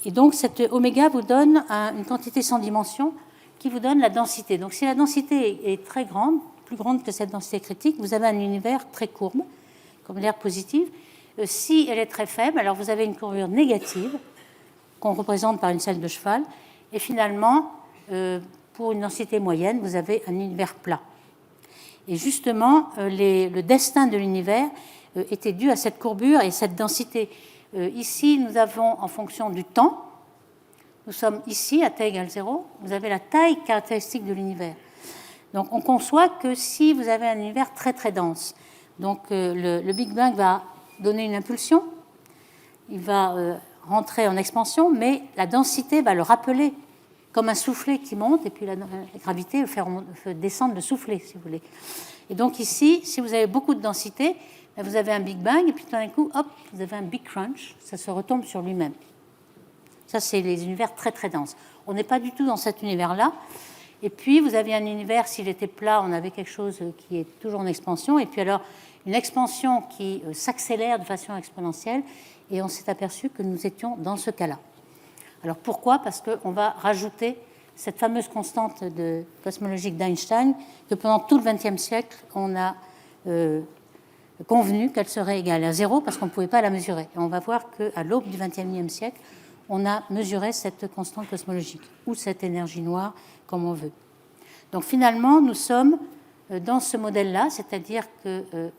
Et donc cette oméga vous donne une quantité sans dimension qui vous donne la densité. Donc si la densité est très grande, plus grande que cette densité critique, vous avez un univers très courbe, comme l'air positive. Si elle est très faible, alors vous avez une courbure négative qu'on représente par une selle de cheval. Et finalement, pour une densité moyenne, vous avez un univers plat. Et justement, le destin de l'univers était dû à cette courbure et cette densité. Ici, nous avons, en fonction du temps, nous sommes ici à t égale 0, vous avez la taille caractéristique de l'univers. Donc on conçoit que si vous avez un univers très très dense, donc le Big Bang va donner une impulsion, il va rentrer en expansion, mais la densité va le rappeler comme un soufflet qui monte, et puis la gravité va faire descendre le soufflet, si vous voulez. Et donc ici, si vous avez beaucoup de densité, vous avez un Big Bang, et puis tout d'un coup, hop, vous avez un Big Crunch, ça se retombe sur lui-même. Ça, c'est les univers très très denses. On n'est pas du tout dans cet univers-là. Et puis, vous avez un univers, s'il était plat, on avait quelque chose qui est toujours en expansion, et puis alors, une expansion qui s'accélère de façon exponentielle, et on s'est aperçu que nous étions dans ce cas-là. Alors pourquoi ? Parce qu'on va rajouter cette fameuse constante cosmologique d'Einstein, que pendant tout le XXe siècle, on a convenu qu'elle serait égale à 0 parce qu'on ne pouvait pas la mesurer. Et on va voir qu'à l'aube du XXIe siècle, on a mesuré cette constante cosmologique, ou cette énergie noire, comme on veut. Donc finalement, nous sommes dans ce modèle-là, c'est-à-dire que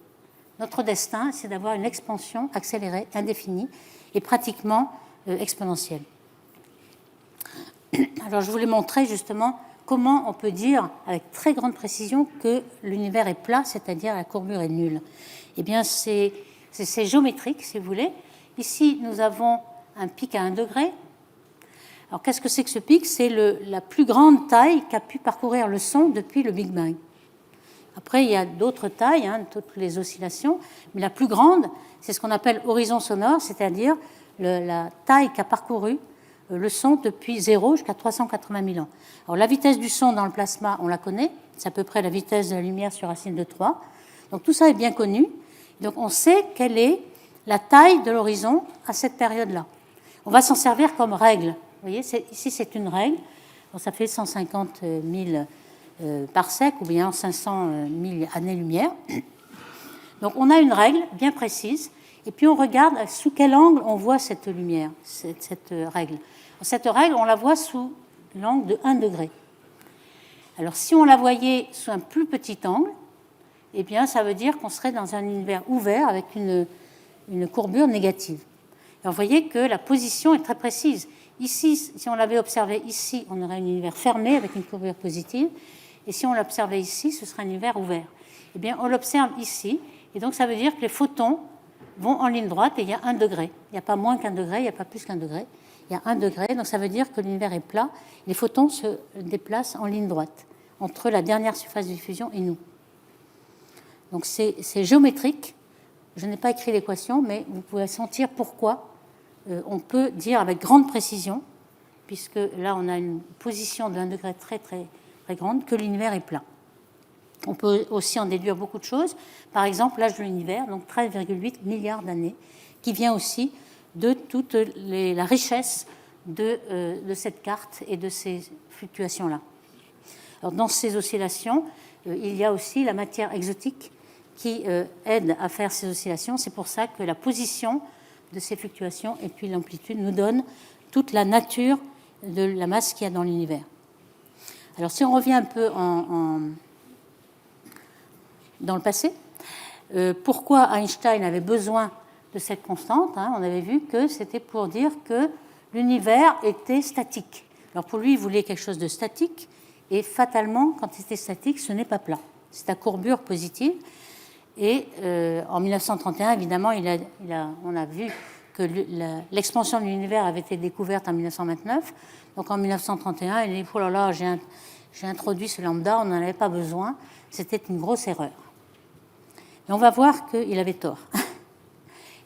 notre destin, c'est d'avoir une expansion accélérée, indéfinie, et pratiquement exponentielle. Alors je voulais montrer justement comment on peut dire avec très grande précision que l'univers est plat, c'est-à-dire la courbure est nulle. Eh bien, c'est géométrique, si vous voulez. Ici, nous avons un pic à 1 degré. Alors, qu'est-ce que c'est que ce pic ? C'est la plus grande taille qu'a pu parcourir le son depuis le Big Bang. Après, il y a d'autres tailles, toutes les oscillations, mais la plus grande, c'est ce qu'on appelle horizon sonore, c'est-à-dire la taille qu'a parcouru le son depuis 0 jusqu'à 380 000 ans. Alors, la vitesse du son dans le plasma, on la connaît, c'est à peu près la vitesse de la lumière sur racine de 3. Donc, tout ça est bien connu. Donc, on sait quelle est la taille de l'horizon à cette période-là. On va s'en servir comme règle. Vous voyez, ici, c'est une règle. Donc, ça fait 150 000 parsecs ou bien 500 000 années-lumière. Donc, on a une règle bien précise. Et puis, on regarde sous quel angle on voit cette lumière, cette règle. Cette règle, on la voit sous l'angle de 1 degré. Alors, si on la voyait sous un plus petit angle, eh bien, ça veut dire qu'on serait dans un univers ouvert avec une courbure négative. Alors, vous voyez que la position est très précise. Ici, si on l'avait observé ici, on aurait un univers fermé avec une courbure positive. Et si on l'observait ici, ce serait un univers ouvert. Eh bien, on l'observe ici. Et donc, ça veut dire que les photons vont en ligne droite et il y a 1 degré. Il n'y a pas moins qu'1 degré, il n'y a pas plus qu'1 degré. Il y a 1 degré, donc ça veut dire que l'univers est plat. Les photons se déplacent en ligne droite entre la dernière surface de diffusion et nous. Donc c'est géométrique. Je n'ai pas écrit l'équation, mais vous pouvez sentir pourquoi on peut dire avec grande précision, puisque là on a une position de 1 degré très très très grande, que l'univers est plat. On peut aussi en déduire beaucoup de choses. Par exemple, l'âge de l'univers, donc 13,8 milliards d'années, qui vient aussi de toute la richesse de cette carte et de ces fluctuations-là. Alors, dans ces oscillations, il y a aussi la matière exotique qui aide à faire ces oscillations. C'est pour ça que la position de ces fluctuations et puis l'amplitude nous donnent toute la nature de la masse qu'il y a dans l'univers. Alors, si on revient un peu dans le passé, pourquoi Einstein avait besoin de cette constante, on avait vu que c'était pour dire que l'univers était statique. Alors pour lui, il voulait quelque chose de statique, et fatalement, quand c'était statique, ce n'est pas plat. C'est à courbure positive. Et en 1931, évidemment, on a vu que l'expansion de l'univers avait été découverte en 1929. Donc en 1931, il dit « Oh là là, j'ai introduit ce lambda, on n'en avait pas besoin, c'était une grosse erreur ». Et on va voir qu'il avait tort.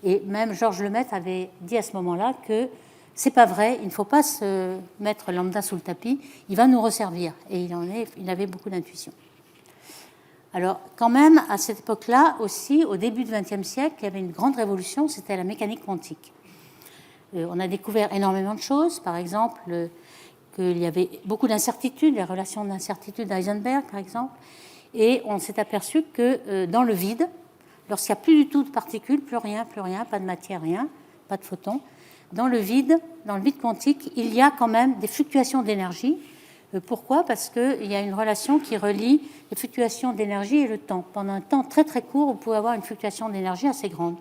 Et même Georges Lemaitre avait dit à ce moment-là que c'est pas vrai, il ne faut pas se mettre lambda sous le tapis, il va nous resservir. Et il avait beaucoup d'intuition. Alors, quand même, à cette époque-là, aussi, au début du XXe siècle, il y avait une grande révolution, c'était la mécanique quantique. On a découvert énormément de choses, par exemple, qu'il y avait beaucoup d'incertitudes, les relations d'incertitude d'Heisenberg, par exemple, et on s'est aperçu que dans le vide, lorsqu'il n'y a plus du tout de particules, plus rien, pas de matière, rien, pas de photons, dans le vide quantique, il y a quand même des fluctuations d'énergie. Pourquoi ? Parce qu'il y a une relation qui relie les fluctuations d'énergie et le temps. Pendant un temps très très court, vous pouvez avoir une fluctuation d'énergie assez grande.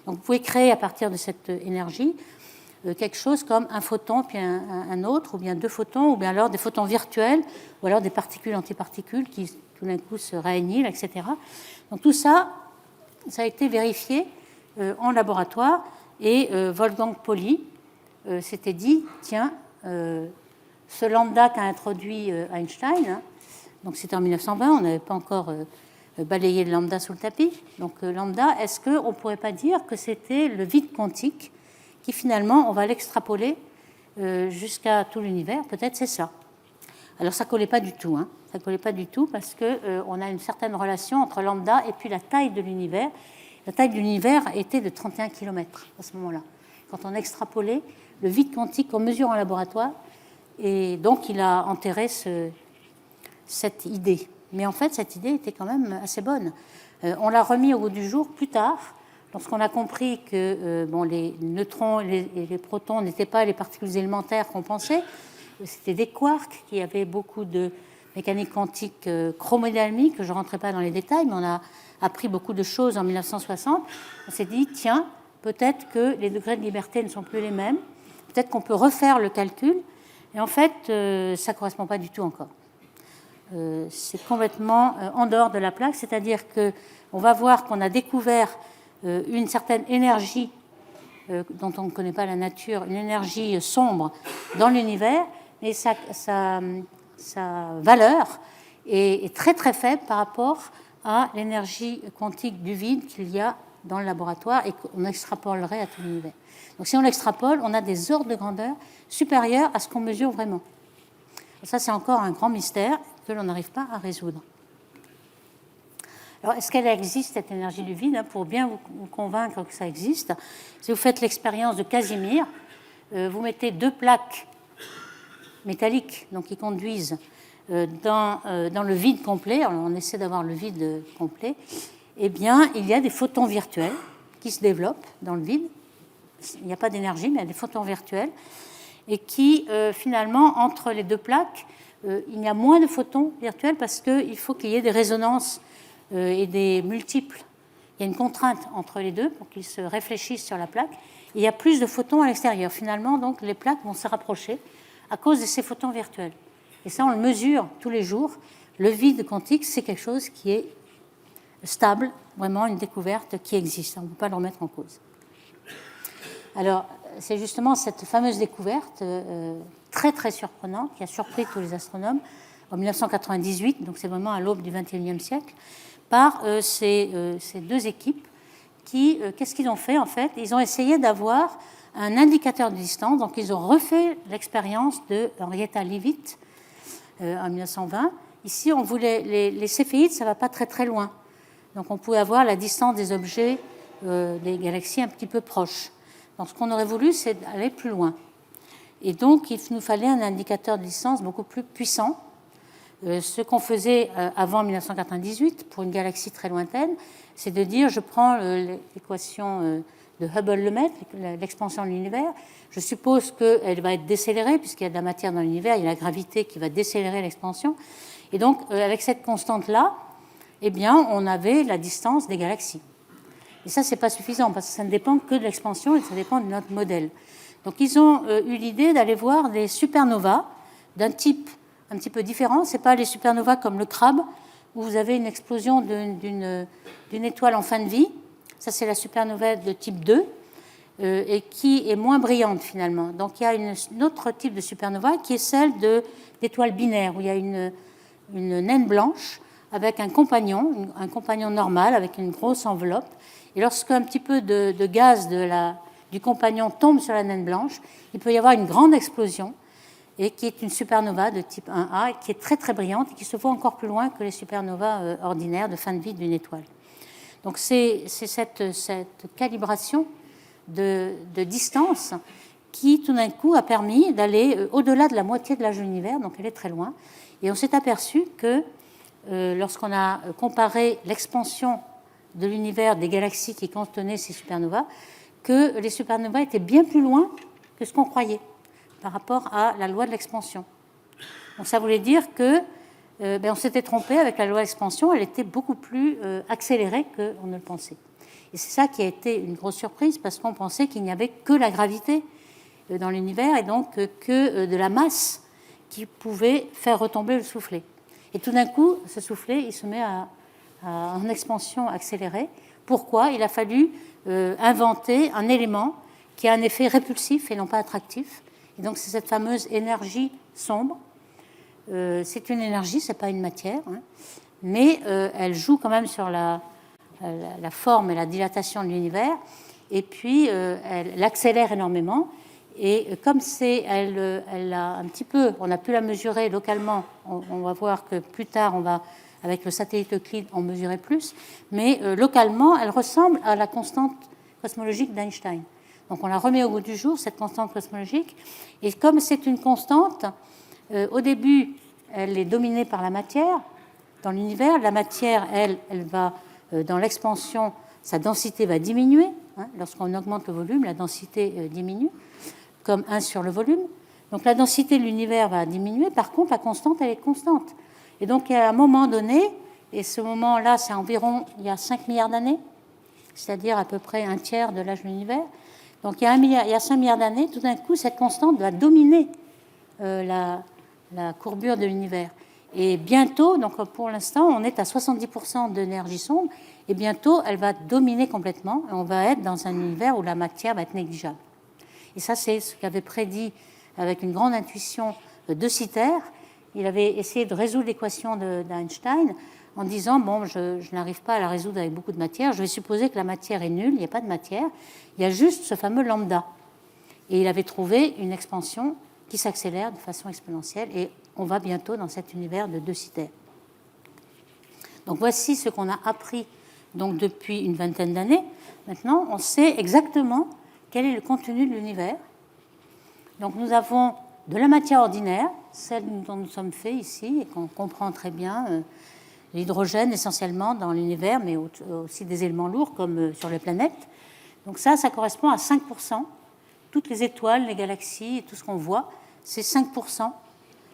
Donc vous pouvez créer à partir de cette énergie quelque chose comme un photon puis un autre, ou bien 2 photons, ou bien alors des photons virtuels, ou alors des particules antiparticules qui tout d'un coup se réannihilent, etc. Donc tout ça, ça a été vérifié en laboratoire, et Wolfgang Pauli s'était dit, tiens, ce lambda qu'a introduit Einstein, hein, donc c'était en 1920, on n'avait pas encore balayé le lambda sous le tapis, donc lambda, est-ce qu'on ne pourrait pas dire que c'était le vide quantique qui finalement, on va l'extrapoler jusqu'à tout l'univers, peut-être c'est ça. Alors ça ne collait pas du tout, hein. Ça ne collait pas du tout parce qu'on a une certaine relation entre lambda et puis la taille de l'univers. La taille de l'univers était de 31 km à ce moment-là. Quand on extrapolait le vide quantique qu'on mesure en laboratoire, et donc il a enterré cette idée. Mais en fait, cette idée était quand même assez bonne. On l'a remis au goût du jour plus tard, lorsqu'on a compris que les neutrons et les protons n'étaient pas les particules élémentaires qu'on pensait, c'était des quarks qui avaient beaucoup de mécanique quantique chromodynamique, je ne rentrerai pas dans les détails, mais on a appris beaucoup de choses en 1960. On s'est dit, tiens, peut-être que les degrés de liberté ne sont plus les mêmes, peut-être qu'on peut refaire le calcul, et en fait, ça ne correspond pas du tout encore. C'est complètement en dehors de la plaque, c'est-à-dire qu'on va voir qu'on a découvert une certaine énergie dont on ne connaît pas la nature, une énergie sombre dans l'univers, et sa valeur est très très faible par rapport à l'énergie quantique du vide qu'il y a dans le laboratoire et qu'on extrapolerait à tout l'univers. Donc si on l'extrapole, on a des ordres de grandeur supérieurs à ce qu'on mesure vraiment. Et ça, c'est encore un grand mystère que l'on n'arrive pas à résoudre. Alors, est-ce qu'elle existe, cette énergie du vide? Pour bien vous convaincre que ça existe, si vous faites l'expérience de Casimir, vous mettez 2 plaques métalliques donc qui conduisent dans le vide complet, alors on essaie d'avoir le vide complet, eh bien, il y a des photons virtuels qui se développent dans le vide. Il n'y a pas d'énergie, mais il y a des photons virtuels, et qui, finalement, entre les 2 plaques, il y a moins de photons virtuels parce qu'il faut qu'il y ait des résonances et des multiples. Il y a une contrainte entre les deux pour qu'ils se réfléchissent sur la plaque. Et il y a plus de photons à l'extérieur. Finalement, donc, les plaques vont se rapprocher à cause de ces photons virtuels. Et ça, on le mesure tous les jours. Le vide quantique, c'est quelque chose qui est stable, vraiment une découverte qui existe. On ne peut pas le remettre en cause. Alors, c'est justement cette fameuse découverte très, très surprenante qui a surpris tous les astronomes en 1998, donc c'est vraiment à l'aube du XXIe siècle, par ces 2 équipes qui, qu'est-ce qu'ils ont fait en fait? Ils ont essayé d'avoir un indicateur de distance, donc ils ont refait l'expérience de Henrietta Leavitt en 1920. Ici, on voulait les céphéides, ça ne va pas très très loin, donc on pouvait avoir la distance des objets des galaxies un petit peu proches. Donc ce qu'on aurait voulu, c'est d'aller plus loin. Et donc, il nous fallait un indicateur de distance beaucoup plus puissant. Ce qu'on faisait avant 1998 pour une galaxie très lointaine, c'est de dire, je prends l'équation de Hubble-Lemaitre, l'expansion de l'univers, je suppose qu'elle va être décélérée, puisqu'il y a de la matière dans l'univers, il y a la gravité qui va décélérer l'expansion. Et donc, avec cette constante-là, eh bien, on avait la distance des galaxies. Et ça, ce n'est pas suffisant, parce que ça ne dépend que de l'expansion et ça dépend de notre modèle. Donc, ils ont eu l'idée d'aller voir des supernovas d'un type un petit peu différent. Ce n'est pas les supernovas comme le crabe, où vous avez une explosion d'une étoile en fin de vie. Ça, c'est la supernova de type 2, et qui est moins brillante, finalement. Donc, il y a un autre type de supernova qui est celle d'étoiles binaires, où il y a une naine blanche avec un compagnon normal, avec une grosse enveloppe. Et lorsqu'un petit peu de gaz du compagnon tombe sur la naine blanche, il peut y avoir une grande explosion, et qui est une supernova de type 1A, et qui est très très brillante, et qui se voit encore plus loin que les supernovas ordinaires de fin de vie d'une étoile. Donc c'est cette calibration de distance qui, tout d'un coup, a permis d'aller au-delà de la moitié de l'âge de l'univers, donc elle est très loin. Et on s'est aperçu que lorsqu'on a comparé l'expansion de l'univers des galaxies qui contenaient ces supernovas, que les supernovas étaient bien plus loin que ce qu'on croyait par rapport à la loi de l'expansion. Donc ça voulait dire que on s'était trompé avec la loi de l'expansion, elle était beaucoup plus accélérée qu'on ne le pensait. Et c'est ça qui a été une grosse surprise, parce qu'on pensait qu'il n'y avait que la gravité dans l'univers, et donc que de la masse qui pouvait faire retomber le soufflet. Et tout d'un coup, ce soufflet, il se met en expansion accélérée. Pourquoi ? Il a fallu inventer un élément qui a un effet répulsif et non pas attractif. Et donc, c'est cette fameuse énergie sombre. C'est une énergie, ce n'est pas une matière, hein, mais elle joue quand même sur la forme et la dilatation de l'univers. Et puis, elle accélère énormément. Et comme elle a un petit peu, on a pu la mesurer localement, on va voir que plus tard, avec le satellite Euclide, on mesurait plus, mais localement, elle ressemble à la constante cosmologique d'Einstein. Donc on la remet au goût du jour, cette constante cosmologique, et comme c'est une constante, au début, elle est dominée par la matière dans l'univers. La matière, elle va, dans l'expansion, sa densité va diminuer. Hein, lorsqu'on augmente le volume, la densité diminue, comme 1 sur le volume. Donc la densité de l'univers va diminuer. Par contre, la constante, elle est constante. Et donc, à un moment donné, et ce moment-là, c'est environ il y a 5 milliards d'années, c'est-à-dire à peu près un tiers de l'âge de l'univers. Donc, il y a 5 milliards d'années, tout d'un coup, cette constante va dominer la courbure de l'univers. Et bientôt, donc pour l'instant, on est à 70% d'énergie sombre, et bientôt, elle va dominer complètement, et on va être dans un univers où la matière va être négligeable. Et ça, c'est ce qu'avait prédit avec une grande intuition De Sitter. Il avait essayé de résoudre l'équation d'Einstein en disant, bon, je n'arrive pas à la résoudre avec beaucoup de matière, je vais supposer que la matière est nulle, il n'y a pas de matière, il y a juste ce fameux lambda. Et il avait trouvé une expansion qui s'accélère de façon exponentielle, et on va bientôt dans cet univers de De Sitter. Donc voici ce qu'on a appris donc, depuis une vingtaine d'années. Maintenant, on sait exactement quel est le contenu de l'univers. Donc nous avons de la matière ordinaire, celle dont nous sommes faits ici, et qu'on comprend très bien, l'hydrogène essentiellement dans l'univers, mais aussi des éléments lourds comme sur les planètes. Donc ça correspond à 5%. Toutes les étoiles, les galaxies, et tout ce qu'on voit, c'est 5%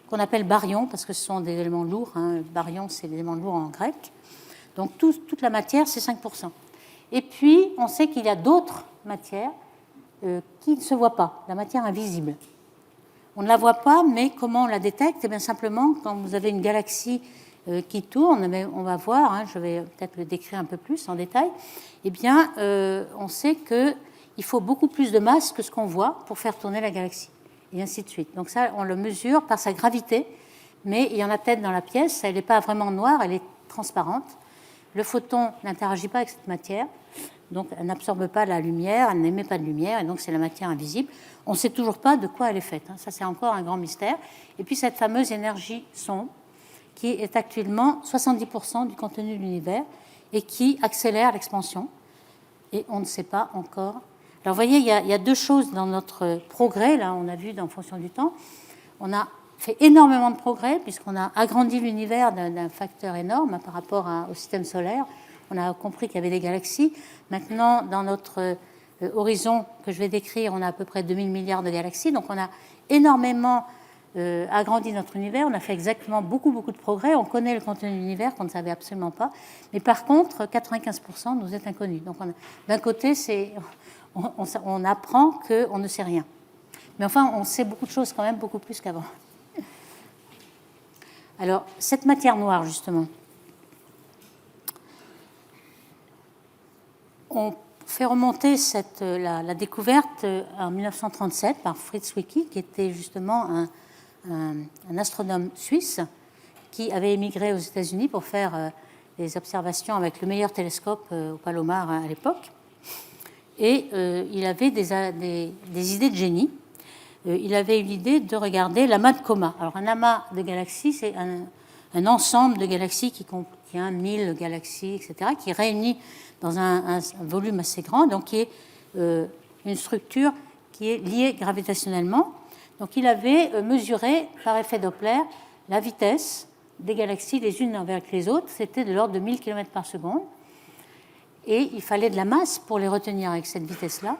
qu'on appelle baryons, parce que ce sont des éléments lourds. Hein. Baryon, c'est l'élément lourd en grec. Donc toute la matière, c'est 5%. Et puis, on sait qu'il y a d'autres matières qui ne se voient pas, la matière invisible. On ne la voit pas, mais comment on la détecte ? Eh bien simplement, quand vous avez une galaxie qui tourne, on va voir, hein, je vais peut-être le décrire un peu plus en détail, eh bien, on sait qu'il faut beaucoup plus de masse que ce qu'on voit pour faire tourner la galaxie, et ainsi de suite. Donc ça, on le mesure par sa gravité, mais il y en a peut-être dans la pièce, elle n'est pas vraiment noire, elle est transparente. Le photon n'interagit pas avec cette matière, donc elle n'absorbe pas la lumière, elle n'émet pas de lumière, et donc c'est la matière invisible. On ne sait toujours pas de quoi elle est faite, hein. Ça c'est encore un grand mystère. Et puis cette fameuse énergie sombre, qui est actuellement 70% du contenu de l'univers, et qui accélère l'expansion, et on ne sait pas encore. Alors vous voyez, il y a deux choses dans notre progrès, là on a vu en fonction du temps, on a fait énormément de progrès, puisqu'on a agrandi l'univers d'un facteur énorme par rapport au système solaire. On a compris qu'il y avait des galaxies. Maintenant, dans notre horizon que je vais décrire, on a à peu près 2000 milliards de galaxies. Donc, on a énormément agrandi notre univers. On a fait exactement beaucoup de progrès. On connaît le contenu de l'univers qu'on ne savait absolument pas. Mais par contre, 95% nous est inconnu. Donc, d'un côté, on apprend qu'on ne sait rien. Mais enfin, on sait beaucoup de choses quand même, beaucoup plus qu'avant. Alors, cette matière noire, justement, on fait remonter la découverte en 1937 par Fritz Zwicky, qui était justement un astronome suisse qui avait émigré aux États-Unis pour faire des observations avec le meilleur télescope au Palomar à l'époque. Et il avait des idées de génie. Il avait eu l'idée de regarder l'amas de Coma. Alors, un amas de galaxies, c'est un ensemble de galaxies qui contient 1000 galaxies, etc., qui est réuni dans un volume assez grand, donc qui est une structure qui est liée gravitationnellement. Donc, il avait mesuré par effet Doppler la vitesse des galaxies les unes avec les autres. C'était de l'ordre de 1000 km par seconde. Et il fallait de la masse pour les retenir avec cette vitesse-là.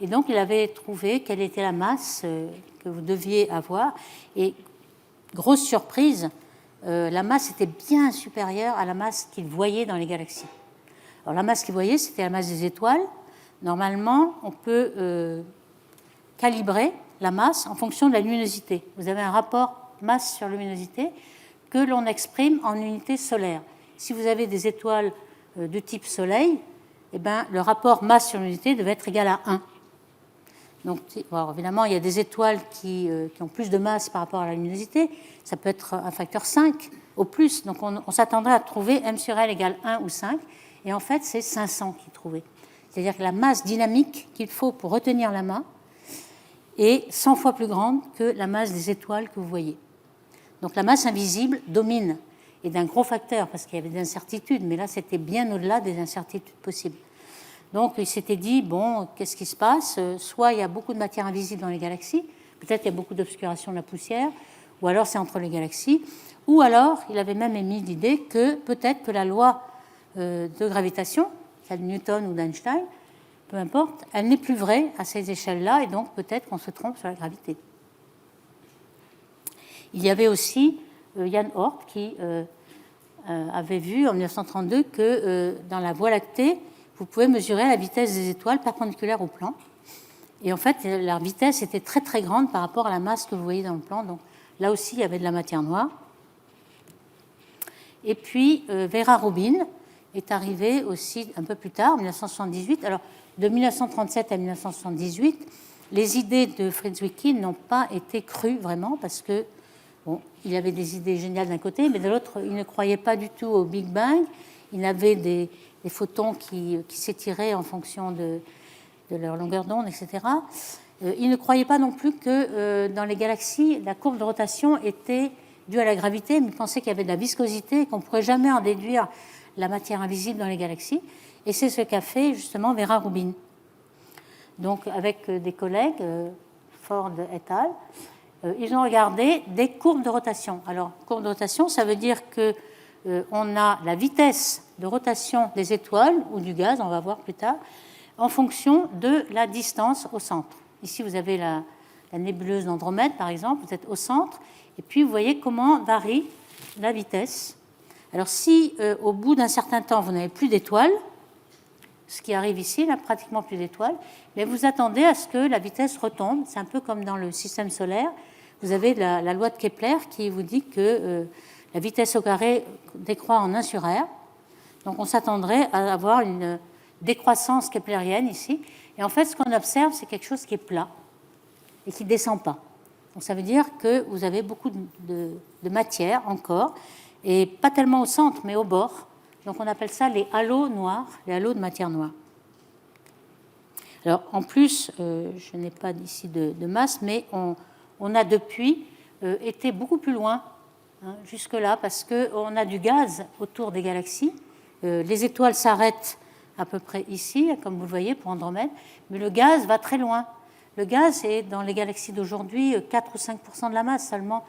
Et donc, il avait trouvé quelle était la masse que vous deviez avoir. Et grosse surprise, la masse était bien supérieure à la masse qu'il voyait dans les galaxies. Alors, la masse qu'il voyait, c'était la masse des étoiles. Normalement, on peut calibrer la masse en fonction de la luminosité. Vous avez un rapport masse sur luminosité que l'on exprime en unités solaires. Si vous avez des étoiles de type Soleil, eh bien, le rapport masse sur luminosité devait être égal à 1. Donc, alors, évidemment, il y a des étoiles qui ont plus de masse par rapport à la luminosité. Ça peut être un facteur 5 au plus. Donc, on s'attendrait à trouver m sur L égale 1 ou 5. Et en fait, c'est 500 qu'il trouvait. C'est-à-dire que la masse dynamique qu'il faut pour retenir la main est 100 fois plus grande que la masse des étoiles que vous voyez. Donc, la masse invisible domine, et d'un gros facteur, parce qu'il y avait des incertitudes, mais là, c'était bien au-delà des incertitudes possibles. Donc, il s'était dit, bon, qu'est-ce qui se passe? Soit il y a beaucoup de matière invisible dans les galaxies, peut-être il y a beaucoup d'obscuration de la poussière, ou alors c'est entre les galaxies, ou alors il avait même émis l'idée que peut-être que la loi de gravitation, celle de Newton ou d'Einstein, peu importe, elle n'est plus vraie à ces échelles-là, et donc peut-être qu'on se trompe sur la gravité. Il y avait aussi Jan Hort qui avait vu en 1932 que dans la Voie lactée, vous pouvez mesurer la vitesse des étoiles perpendiculaire au plan. Et en fait, leur vitesse était très très grande par rapport à la masse que vous voyez dans le plan. Donc là aussi, il y avait de la matière noire. Et puis, Vera Rubin est arrivée aussi un peu plus tard, en 1978. Alors, de 1937 à 1978, les idées de Fritz Zwicky n'ont pas été crues vraiment, parce que, bon, il avait des idées géniales d'un côté, mais de l'autre, il ne croyait pas du tout au Big Bang. Il avait des photons qui s'étiraient en fonction de leur longueur d'onde, etc. Il ne croyait pas non plus que dans les galaxies, la courbe de rotation était due à la gravité, mais il pensait qu'il y avait de la viscosité et qu'on ne pourrait jamais en déduire la matière invisible dans les galaxies. Et c'est ce qu'a fait justement Vera Rubin. Donc avec des collègues, Ford et al., ils ont regardé des courbes de rotation. Alors, courbe de rotation, ça veut dire qu'on a la vitesse de rotation des étoiles ou du gaz, on va voir plus tard, en fonction de la distance au centre. Ici, vous avez la nébuleuse d'Andromède, par exemple, vous êtes au centre, et puis vous voyez comment varie la vitesse. Alors, si au bout d'un certain temps, vous n'avez plus d'étoiles, ce qui arrive ici, il n'y a pratiquement plus d'étoiles, mais vous attendez à ce que la vitesse retombe. C'est un peu comme dans le système solaire. Vous avez la loi de Kepler qui vous dit que la vitesse au carré décroît en 1 sur R. Donc on s'attendrait à avoir une décroissance keplérienne ici. Et en fait, ce qu'on observe, c'est quelque chose qui est plat et qui ne descend pas. Donc ça veut dire que vous avez beaucoup de matière encore, et pas tellement au centre, mais au bord. Donc on appelle ça les halos noirs, les halos de matière noire. Alors en plus, je n'ai pas ici de masse, mais on a depuis été beaucoup plus loin, jusque-là, parce qu'on a du gaz autour des galaxies. Les étoiles s'arrêtent à peu près ici, comme vous le voyez pour Andromède, mais le gaz va très loin. Le gaz est dans les galaxies d'aujourd'hui 4 ou 5% de la masse seulement.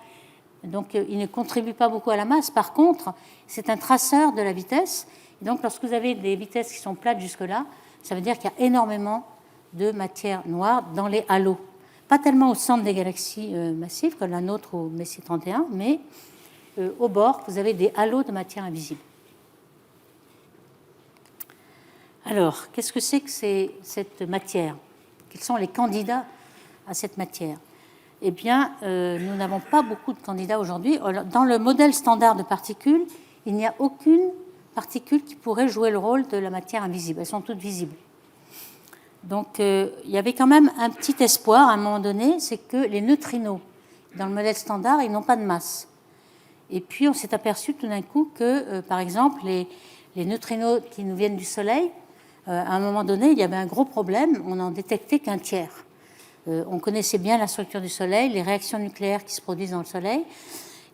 Donc il ne contribue pas beaucoup à la masse. Par contre, c'est un traceur de la vitesse. Et donc lorsque vous avez des vitesses qui sont plates jusque-là, ça veut dire qu'il y a énormément de matière noire dans les halos. Pas tellement au centre des galaxies massives, comme la nôtre au Messier 31, mais au bord, vous avez des halos de matière invisible. Alors, qu'est-ce que c'est cette matière? Quels sont les candidats à cette matière? Eh bien, nous n'avons pas beaucoup de candidats aujourd'hui. Dans le modèle standard de particules, il n'y a aucune particule qui pourrait jouer le rôle de la matière invisible. Elles sont toutes visibles. Donc, il y avait quand même un petit espoir à un moment donné, c'est que les neutrinos, dans le modèle standard, ils n'ont pas de masse. Et puis, on s'est aperçu tout d'un coup que, par exemple, les neutrinos qui nous viennent du Soleil, à un moment donné, il y avait un gros problème, on n'en détectait qu'un tiers. On connaissait bien la structure du Soleil, les réactions nucléaires qui se produisent dans le Soleil.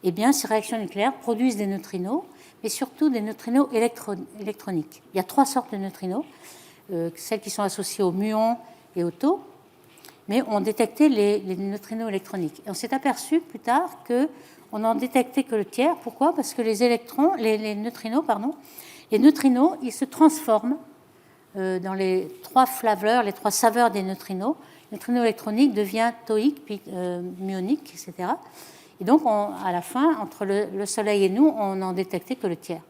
Eh bien, ces réactions nucléaires produisent des neutrinos, mais surtout des neutrinos électroniques. Il y a 3 sortes de neutrinos, celles qui sont associées aux muons et aux taux, mais on détectait les neutrinos électroniques. Et on s'est aperçu plus tard qu'on n'en détectait que le tiers. Pourquoi? Parce que les neutrinos, ils se transforment dans les 3 flaveurs, les 3 saveurs des neutrinos. Le neutrino électronique devient tauique, puis muonique, etc. Et donc, à la fin, entre le Soleil et nous, on n'en détectait que le tiers.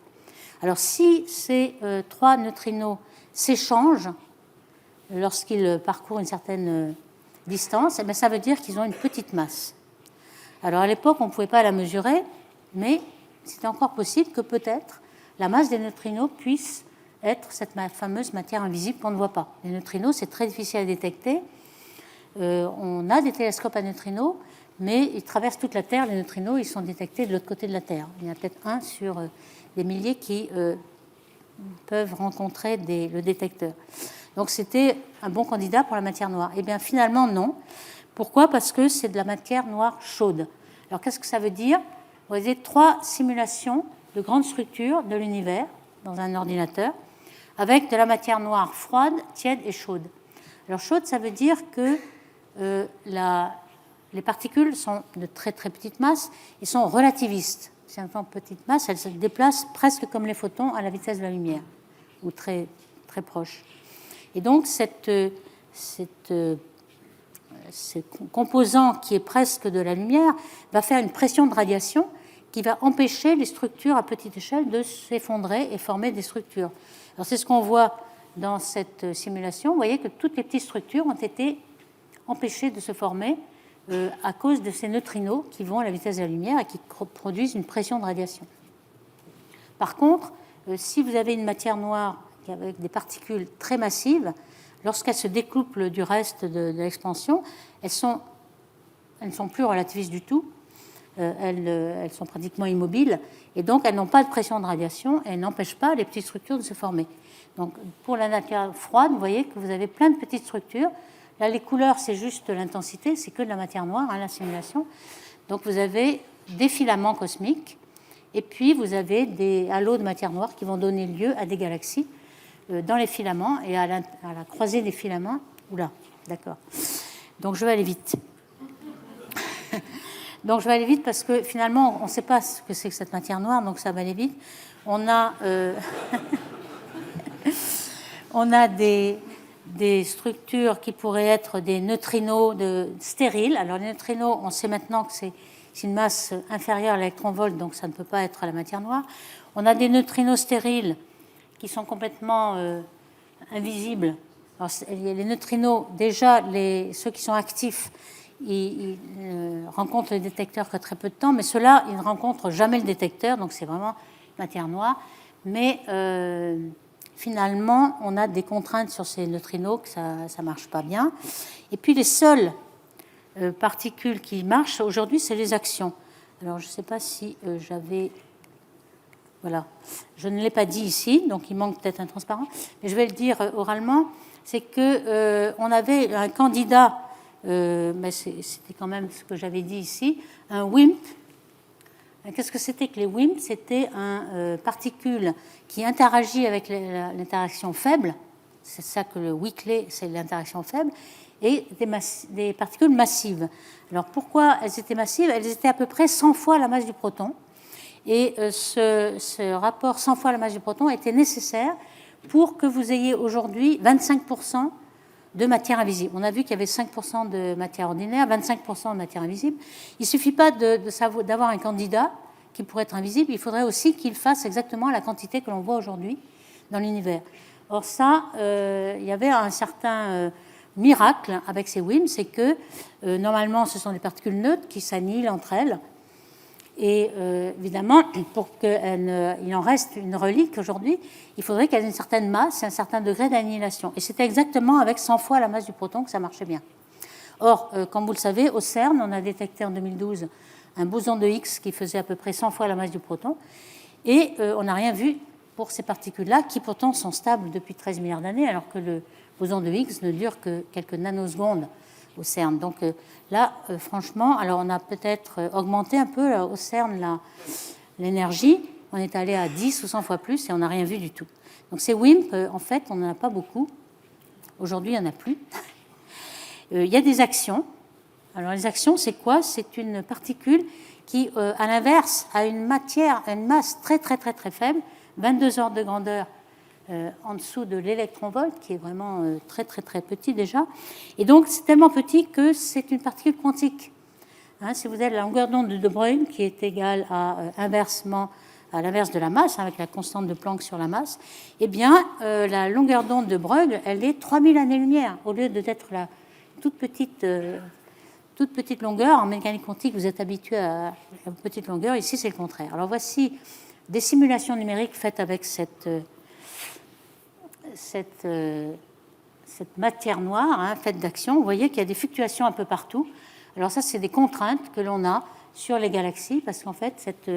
Alors, si ces 3 neutrinos s'échangent lorsqu'ils parcourent une certaine distance, eh bien, ça veut dire qu'ils ont une petite masse. Alors à l'époque, on ne pouvait pas la mesurer, mais c'est encore possible que peut-être la masse des neutrinos puisse être cette fameuse matière invisible qu'on ne voit pas. Les neutrinos, c'est très difficile à détecter. On a des télescopes à neutrinos, mais ils traversent toute la Terre. Les neutrinos, ils sont détectés de l'autre côté de la Terre. Il y en a peut-être un sur des milliers qui peuvent rencontrer le détecteur. Donc c'était un bon candidat pour la matière noire. Eh bien finalement non. Pourquoi ? Parce que c'est de la matière noire chaude. Alors qu'est-ce que ça veut dire ? Vous avez 3 simulations de grandes structures de l'univers dans un ordinateur avec de la matière noire froide, tiède et chaude. Alors chaude, ça veut dire que les particules sont de très très petite masse et sont relativistes. C'est une petite masse, elles se déplacent presque comme les photons à la vitesse de la lumière, ou très, très proche. Et donc, ce composant qui est presque de la lumière va faire une pression de radiation qui va empêcher les structures à petite échelle de s'effondrer et former des structures. Alors, c'est ce qu'on voit dans cette simulation. Vous voyez que toutes les petites structures ont été empêchées de se former à cause de ces neutrinos qui vont à la vitesse de la lumière et qui produisent une pression de radiation. Par contre, si vous avez une matière noire avec des particules très massives, lorsqu'elles se découplent du reste de l'expansion, elles ne sont plus relativistes du tout, elles sont pratiquement immobiles, et donc elles n'ont pas de pression de radiation et elles n'empêchent pas les petites structures de se former. Donc pour la matière froide, vous voyez que vous avez plein de petites structures. Là, les couleurs, c'est juste l'intensité, c'est que de la matière noire, la simulation. Donc vous avez des filaments cosmiques, et puis vous avez des halos de matière noire qui vont donner lieu à des galaxies dans les filaments et à la croisée des filaments. Oula, d'accord. Donc je vais aller vite. Donc je vais aller vite parce que finalement, on ne sait pas ce que c'est que cette matière noire, donc ça va aller vite. On a des structures qui pourraient être des neutrinos stériles. Alors les neutrinos, on sait maintenant que c'est une masse inférieure à l'électronvolt, donc ça ne peut pas être la matière noire. On a des neutrinos stériles qui sont complètement invisibles. Alors, les neutrinos, déjà, ceux qui sont actifs, ils rencontrent le détecteur que très peu de temps, mais ceux-là, ils ne rencontrent jamais le détecteur, donc c'est vraiment matière noire. Mais finalement, on a des contraintes sur ces neutrinos, que ça ne marche pas bien. Et puis les seules particules qui marchent aujourd'hui, c'est les axions. Alors je ne sais pas si j'avais... Voilà, je ne l'ai pas dit ici, donc il manque peut-être un transparent, mais je vais le dire oralement, c'est qu'on avait un candidat, mais c'était quand même ce que j'avais dit ici, un WIMP. Qu'est-ce que c'était que les WIMP ? C'était une particule qui interagit avec l'interaction faible, c'est ça que le weakly, c'est l'interaction faible, et des particules massives. Alors pourquoi elles étaient massives ? Elles étaient à peu près 100 fois la masse du proton. Et ce rapport 100 fois la masse du proton était nécessaire pour que vous ayez aujourd'hui 25% de matière invisible. On a vu qu'il y avait 5% de matière ordinaire, 25% de matière invisible. Il ne suffit pas d'avoir un candidat qui pourrait être invisible, il faudrait aussi qu'il fasse exactement la quantité que l'on voit aujourd'hui dans l'univers. Or ça, il y avait un certain miracle avec ces WIMP, c'est que normalement ce sont des particules neutres qui s'annihilent entre elles. Et évidemment, pour qu'il en reste une relique aujourd'hui, il faudrait qu'elle ait une certaine masse et un certain degré d'annihilation. Et c'était exactement avec 100 fois la masse du proton que ça marchait bien. Or, comme vous le savez, au CERN, on a détecté en 2012 un boson de Higgs qui faisait à peu près 100 fois la masse du proton. Et on n'a rien vu pour ces particules-là, qui pourtant sont stables depuis 13 milliards d'années, alors que le boson de Higgs ne dure que quelques nanosecondes au CERN. Donc là, franchement, alors on a peut-être augmenté un peu au CERN l'énergie. On est allé à 10 ou 100 fois plus et on n'a rien vu du tout. Donc ces WIMP, en fait, on n'en a pas beaucoup. Aujourd'hui, il n'y en a plus. Il y a des actions. Alors les actions, c'est quoi ? C'est une particule qui, à l'inverse, a une masse très, très, très, très faible, 22 ordres de grandeur en dessous de l'électronvolt, qui est vraiment très, très, très petit déjà. Et donc, c'est tellement petit que c'est une particule quantique. Si vous avez la longueur d'onde de De Broglie, qui est égale à l'inverse de la masse, avec la constante de Planck sur la masse, eh bien, la longueur d'onde de Broglie, elle est 3000 années-lumière, au lieu d'être toute petite longueur. En mécanique quantique, vous êtes habitué à une petite longueur. Ici, c'est le contraire. Alors, voici des simulations numériques faites avec cette matière noire, faite d'action. Vous voyez qu'il y a des fluctuations un peu partout. Alors ça, c'est des contraintes que l'on a sur les galaxies, parce qu'en fait, cette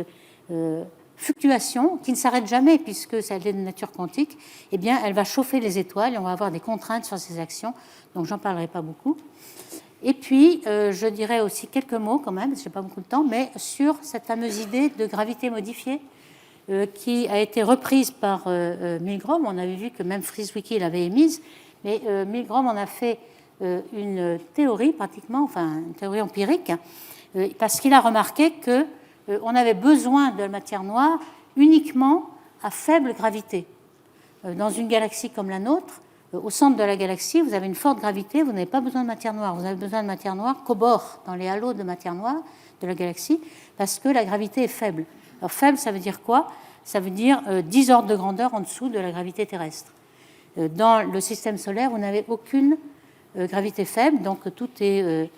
fluctuation, qui ne s'arrête jamais, puisque ça est de nature quantique, eh bien, elle va chauffer les étoiles, et on va avoir des contraintes sur ces actions. Donc, j'en parlerai pas beaucoup. Et puis, je dirais aussi quelques mots, quand même, parce que je n'ai pas beaucoup de temps, mais sur cette fameuse idée de gravité modifiée, qui a été reprise par Milgrom. On avait vu que même FreezeWiki l'avait émise, mais Milgrom en a fait une théorie pratiquement, enfin une théorie empirique, parce qu'il a remarqué qu'on avait besoin de la matière noire uniquement à faible gravité. Dans une galaxie comme la nôtre, au centre de la galaxie, vous avez une forte gravité, vous n'avez pas besoin de matière noire. Vous avez besoin de matière noire qu'au bord, dans les halos de matière noire de la galaxie, parce que la gravité est faible. Alors faible, ça veut dire quoi? Ça veut dire 10 ordres de grandeur en dessous de la gravité terrestre. Dans le système solaire, vous n'avez aucune gravité faible, donc tout est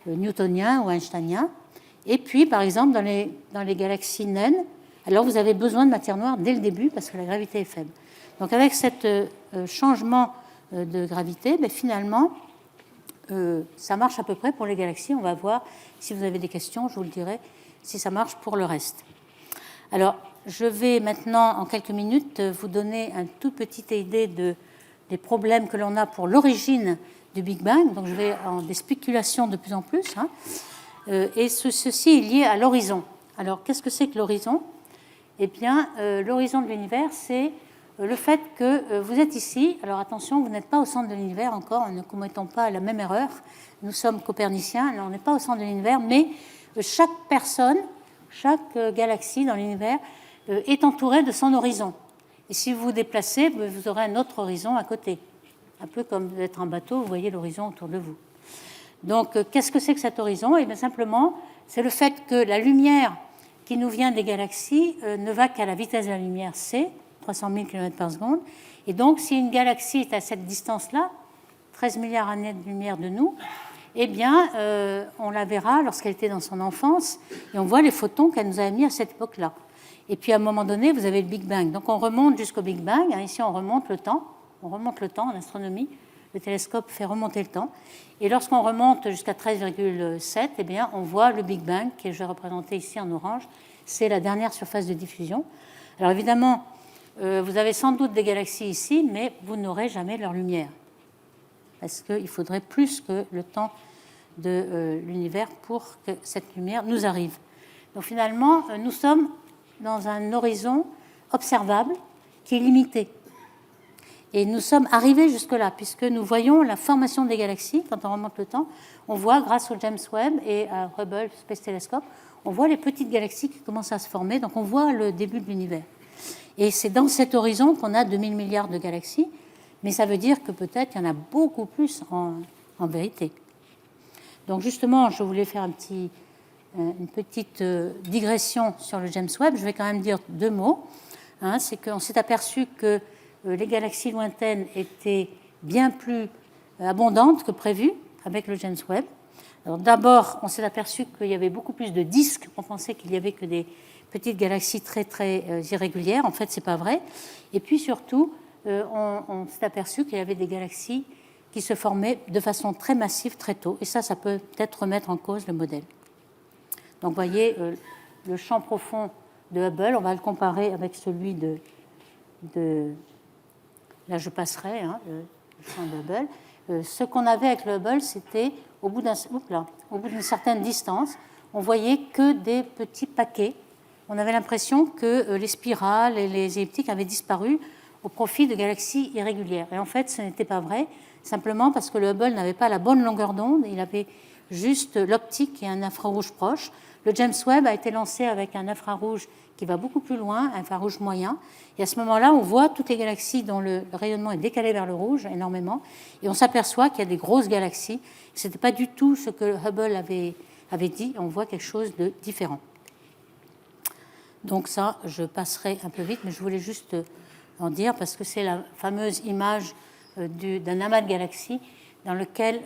newtonien ou einsteinien. Et puis, par exemple, dans les galaxies naines, alors vous avez besoin de matière noire dès le début parce que la gravité est faible. Donc avec ce changement de gravité, finalement, ça marche à peu près pour les galaxies. On va voir, si vous avez des questions, je vous le dirai, si ça marche pour le reste. Alors, je vais maintenant, en quelques minutes, vous donner une toute petite idée des problèmes que l'on a pour l'origine du Big Bang. Donc, je vais en des spéculations de plus en plus. Et ceci est lié à l'horizon. Alors, qu'est-ce que c'est que l'horizon? Eh bien, l'horizon de l'univers, c'est le fait que vous êtes ici. Alors, attention, vous n'êtes pas au centre de l'univers encore. Ne commettons pas la même erreur. Nous sommes coperniciens. Alors, on n'est pas au centre de l'univers, mais chaque personne, chaque galaxie dans l'univers est entourée de son horizon. Et si vous vous déplacez, vous aurez un autre horizon à côté. Un peu comme d'être en bateau, vous voyez l'horizon autour de vous. Donc, qu'est-ce que c'est que cet horizon? Eh bien, simplement, c'est le fait que la lumière qui nous vient des galaxies ne va qu'à la vitesse de la lumière c, 300 000 km par seconde. Et donc, si une galaxie est à cette distance-là, 13 milliards d'années de lumière de nous, eh bien, on la verra lorsqu'elle était dans son enfance, et on voit les photons qu'elle nous a émis à cette époque-là. Et puis, à un moment donné, vous avez le Big Bang. Donc, on remonte jusqu'au Big Bang. Ici, on remonte le temps. On remonte le temps en astronomie. Le télescope fait remonter le temps. Et lorsqu'on remonte jusqu'à 13,7, eh bien, on voit le Big Bang, que je vais représenter ici en orange. C'est la dernière surface de diffusion. Alors, évidemment, vous avez sans doute des galaxies ici, mais vous n'aurez jamais leur lumière. Parce qu'il faudrait plus que le temps de l'univers pour que cette lumière nous arrive. Donc finalement, nous sommes dans un horizon observable qui est limité. Et nous sommes arrivés jusque-là, puisque nous voyons la formation des galaxies. Quand on remonte le temps, on voit, grâce au James Webb et à Hubble Space Telescope, on voit les petites galaxies qui commencent à se former. Donc on voit le début de l'univers. Et c'est dans cet horizon qu'on a 2000 milliards de galaxies. Mais ça veut dire que peut-être il y en a beaucoup plus en vérité. Donc justement, je voulais faire une petite digression sur le James Webb. Je vais quand même dire deux mots. C'est qu'on s'est aperçu que les galaxies lointaines étaient bien plus abondantes que prévu avec le James Webb. Alors d'abord, on s'est aperçu qu'il y avait beaucoup plus de disques. On pensait qu'il n'y avait que des petites galaxies très, très irrégulières. En fait, ce n'est pas vrai. Et puis surtout, on s'est aperçu qu'il y avait des galaxies qui se formaient de façon très massive très tôt. Et ça peut peut-être remettre en cause le modèle. Donc, vous voyez, le champ profond de Hubble, on va le comparer avec celui de là, je passerai, le champ de Hubble. Ce qu'on avait avec le Hubble, c'était, au bout d'une certaine distance, on voyait que des petits paquets. On avait l'impression que les spirales et les elliptiques avaient disparu au profit de galaxies irrégulières. Et en fait, ce n'était pas vrai, simplement parce que le Hubble n'avait pas la bonne longueur d'onde, il avait juste l'optique et un infrarouge proche. Le James Webb a été lancé avec un infrarouge qui va beaucoup plus loin, un infrarouge moyen. Et à ce moment-là, on voit toutes les galaxies dont le rayonnement est décalé vers le rouge énormément. Et on s'aperçoit qu'il y a des grosses galaxies. Ce n'était pas du tout ce que Hubble avait dit. On voit quelque chose de différent. Donc ça, je passerai un peu vite, mais je voulais juste en dire, parce que c'est la fameuse image d'un amas de galaxies. dans lequel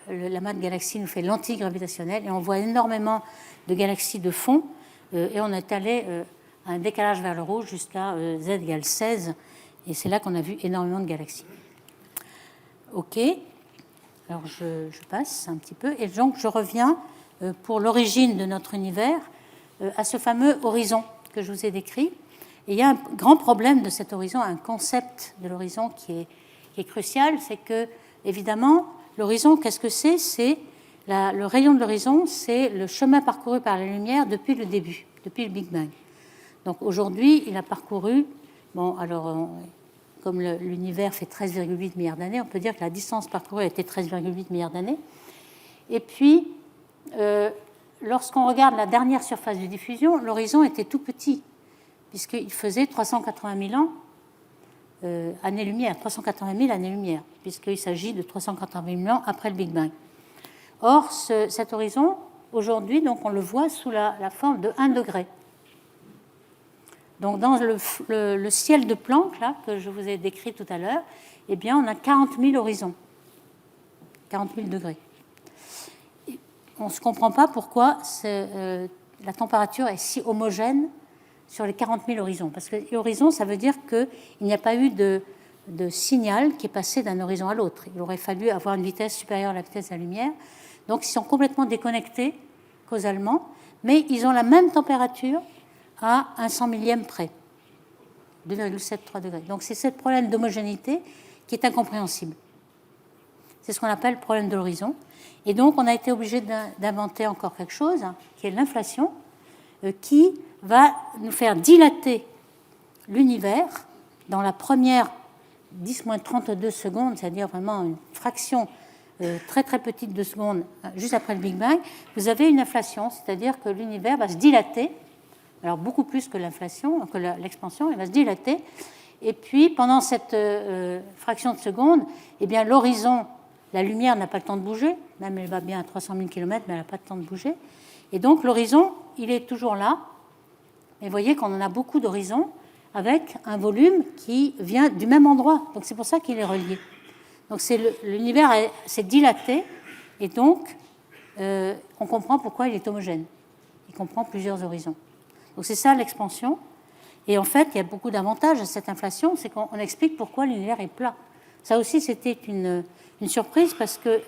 l'amas de galaxies nous fait l'antigravitationnel, et on voit énormément de galaxies de fond, et on est allé à un décalage vers le rouge jusqu'à z égale 16, et c'est là qu'on a vu énormément de galaxies. OK, alors je passe un petit peu, et donc je reviens pour l'origine de notre univers à ce fameux horizon que je vous ai décrit. Et il y a un grand problème de cet horizon, un concept de l'horizon qui est crucial, c'est que, évidemment, l'horizon, qu'est-ce que c'est? C'est le rayon de l'horizon, c'est le chemin parcouru par la lumière depuis le début, depuis le Big Bang. Donc aujourd'hui, il a parcouru, bon, alors, comme l'univers fait 13,8 milliards d'années, on peut dire que la distance parcourue a été 13,8 milliards d'années. Et puis, lorsqu'on regarde la dernière surface de diffusion, l'horizon était tout petit, puisqu'il faisait 380 000 ans, années-lumière, 380 000 années-lumière, puisqu'il s'agit de 380 000 ans après le Big Bang. Or, cet horizon, aujourd'hui, donc, on le voit sous la forme de 1 degré. Donc, dans le ciel de Planck, là, que je vous ai décrit tout à l'heure, eh bien, on a 40 000 horizons, 40 000 degrés. Et on ne se comprend pas pourquoi la température est si homogène sur les 40 000 horizons. Parce que l'horizon, ça veut dire qu'il n'y a pas eu de signal qui est passé d'un horizon à l'autre. Il aurait fallu avoir une vitesse supérieure à la vitesse de la lumière. Donc, ils sont complètement déconnectés causalement, mais ils ont la même température à un 100 millième près, 2,73 degrés. Donc, c'est ce problème d'homogénéité qui est incompréhensible. C'est ce qu'on appelle le problème de l'horizon. Et donc, on a été obligé d'inventer encore quelque chose, qui est l'inflation, qui va nous faire dilater l'univers dans la première 10-32 secondes, c'est-à-dire vraiment une fraction très très petite de seconde juste après le Big Bang. Vous avez une inflation, c'est-à-dire que l'univers va se dilater, alors beaucoup plus que l'inflation, que l'expansion, il va se dilater. Et puis, pendant cette fraction de seconde, eh bien, l'horizon, la lumière n'a pas le temps de bouger, même elle va bien à 300 000 km, mais elle n'a pas le temps de bouger. Et donc, l'horizon, il est toujours là. Et vous voyez qu'on en a beaucoup d'horizons avec un volume qui vient du même endroit. Donc, c'est pour ça qu'il est relié. Donc, l'univers s'est dilaté, et donc, on comprend pourquoi il est homogène. Il comprend plusieurs horizons. Donc, c'est ça l'expansion. Et en fait, il y a beaucoup d'avantages à cette inflation, c'est qu'on explique pourquoi l'univers est plat. Ça aussi, c'était une surprise, parce que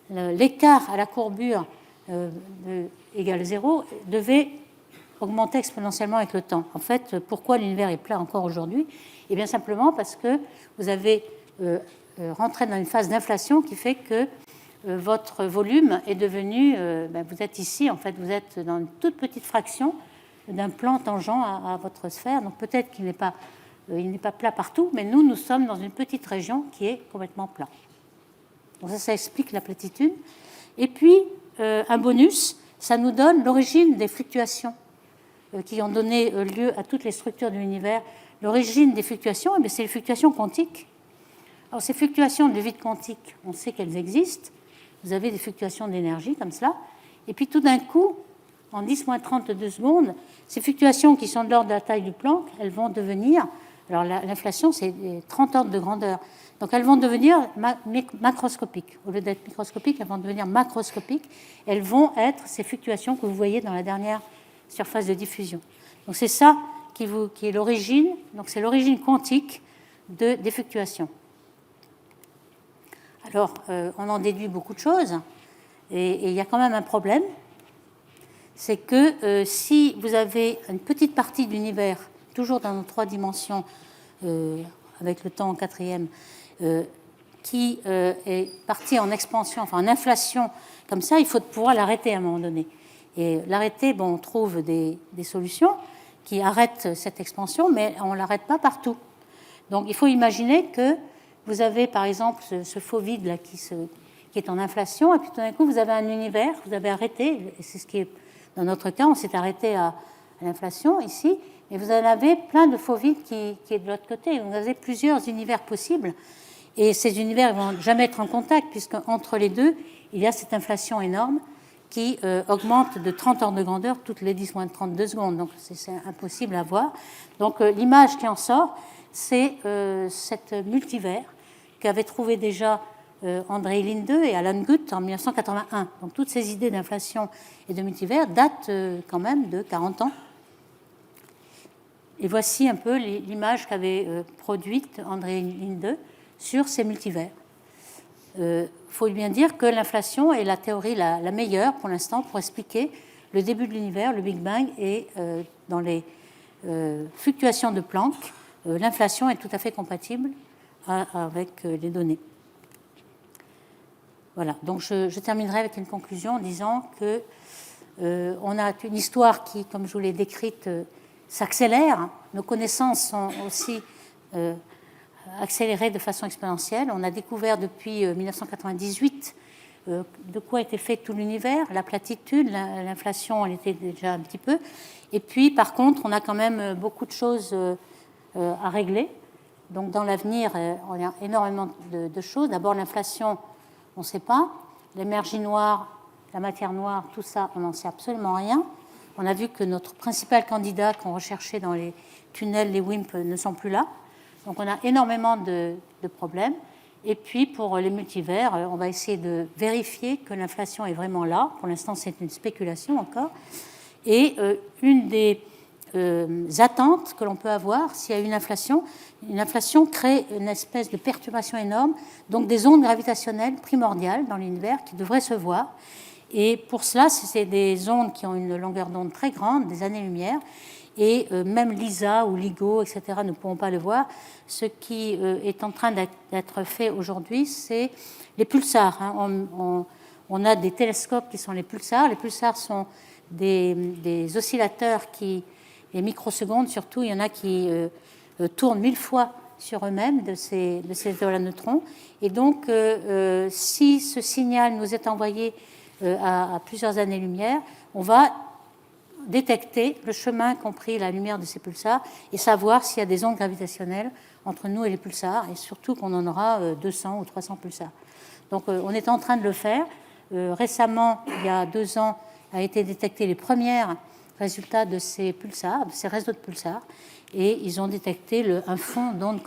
l'écart à la courbure égale 0 devait augmenter exponentiellement avec le temps. En fait, pourquoi l'univers est plat encore aujourd'hui? Eh bien, simplement parce que vous avez rentré dans une phase d'inflation qui fait que votre volume est devenu... vous êtes ici, en fait, vous êtes dans une toute petite fraction d'un plan tangent à votre sphère. Donc peut-être qu'il n'est pas plat partout, mais nous sommes dans une petite région qui est complètement plat. Donc ça explique la platitude. Et puis, un bonus, ça nous donne l'origine des fluctuations qui ont donné lieu à toutes les structures de l'univers. L'origine des fluctuations, c'est les fluctuations quantiques. Alors ces fluctuations de vide quantique, on sait qu'elles existent. Vous avez des fluctuations d'énergie comme cela. Et puis tout d'un coup, en 10-32 secondes, ces fluctuations qui sont de l'ordre de la taille du Planck, elles vont devenir... Alors l'inflation, c'est 30 ordres de grandeur. Donc elles vont devenir macroscopiques. Au lieu d'être microscopiques, elles vont devenir macroscopiques. Elles vont être ces fluctuations que vous voyez dans la dernière surface de diffusion. Donc c'est ça qui est l'origine. Donc c'est l'origine quantique des fluctuations. Alors, on en déduit beaucoup de choses. Et il y a quand même un problème. C'est que si vous avez une petite partie de l'univers, toujours dans nos 3 dimensions, avec le temps en 4e, qui est partie en expansion, enfin en inflation, comme ça, il faut pouvoir l'arrêter à un moment donné. Et l'arrêter, on trouve des solutions qui arrêtent cette expansion, mais on ne l'arrête pas partout. Donc il faut imaginer que vous avez, par exemple, ce faux vide là, qui est en inflation, et puis tout d'un coup, vous avez un univers, vous avez arrêté, et c'est ce qui est... Dans notre cas, on s'est arrêté à l'inflation ici, et vous en avez plein de faux vides qui est de l'autre côté. Vous avez plusieurs univers possibles, et ces univers ne vont jamais être en contact, puisqu'entre les deux, il y a cette inflation énorme qui augmente de 30 ordres de grandeur toutes les 10-32 secondes. Donc c'est impossible à voir. Donc l'image qui en sort, c'est cette multivers qu'avait trouvé déjà André Linde et Alan Guth en 1981. Donc toutes ces idées d'inflation et de multivers datent quand même de 40 ans. Et voici un peu l'image qu'avait produite André Linde sur ces multivers. Faut bien dire que l'inflation est la théorie la meilleure pour l'instant pour expliquer le début de l'univers, le Big Bang, et dans les fluctuations de Planck, l'inflation est tout à fait compatible avec les données. Voilà, donc je terminerai avec une conclusion en disant que on a une histoire qui, comme je vous l'ai décrite, s'accélère. Nos connaissances sont aussi accélérées de façon exponentielle. On a découvert depuis 1998 de quoi était fait tout l'univers, la platitude, l'inflation, elle était déjà un petit peu. Et puis, par contre, on a quand même beaucoup de choses à régler. Donc, dans l'avenir, on a énormément de choses. D'abord, l'inflation, on ne sait pas. L'énergie noire, la matière noire, tout ça, on n'en sait absolument rien. On a vu que notre principal candidat qu'on recherchait dans les tunnels, les WIMP, ne sont plus là. Donc, on a énormément de problèmes. Et puis, pour les multivers, on va essayer de vérifier que l'inflation est vraiment là. Pour l'instant, c'est une spéculation encore. Et une des attentes que l'on peut avoir s'il y a une inflation crée une espèce de perturbation énorme, donc des ondes gravitationnelles primordiales dans l'univers qui devraient se voir. Et pour cela, c'est des ondes qui ont une longueur d'onde très grande, des années-lumière, et même LISA ou LIGO, etc., ne pourront pas le voir. Ce qui est en train d'être fait aujourd'hui, c'est les pulsars. On a des télescopes qui sont les pulsars. Les pulsars sont des oscillateurs les microsecondes surtout, il y en a qui tournent 1000 fois sur eux-mêmes de ces étoiles à neutrons. Et donc, si ce signal nous est envoyé à plusieurs années-lumière, on va détecter le chemin qu'ont pris la lumière de ces pulsars et savoir s'il y a des ondes gravitationnelles entre nous et les pulsars, et surtout qu'on en aura 200 ou 300 pulsars. Donc on est en train de le faire. Récemment, il y a 2 ans, a été détecté les premiers résultats de ces pulsars, de ces réseaux de pulsars, et ils ont détecté un fond d'ondes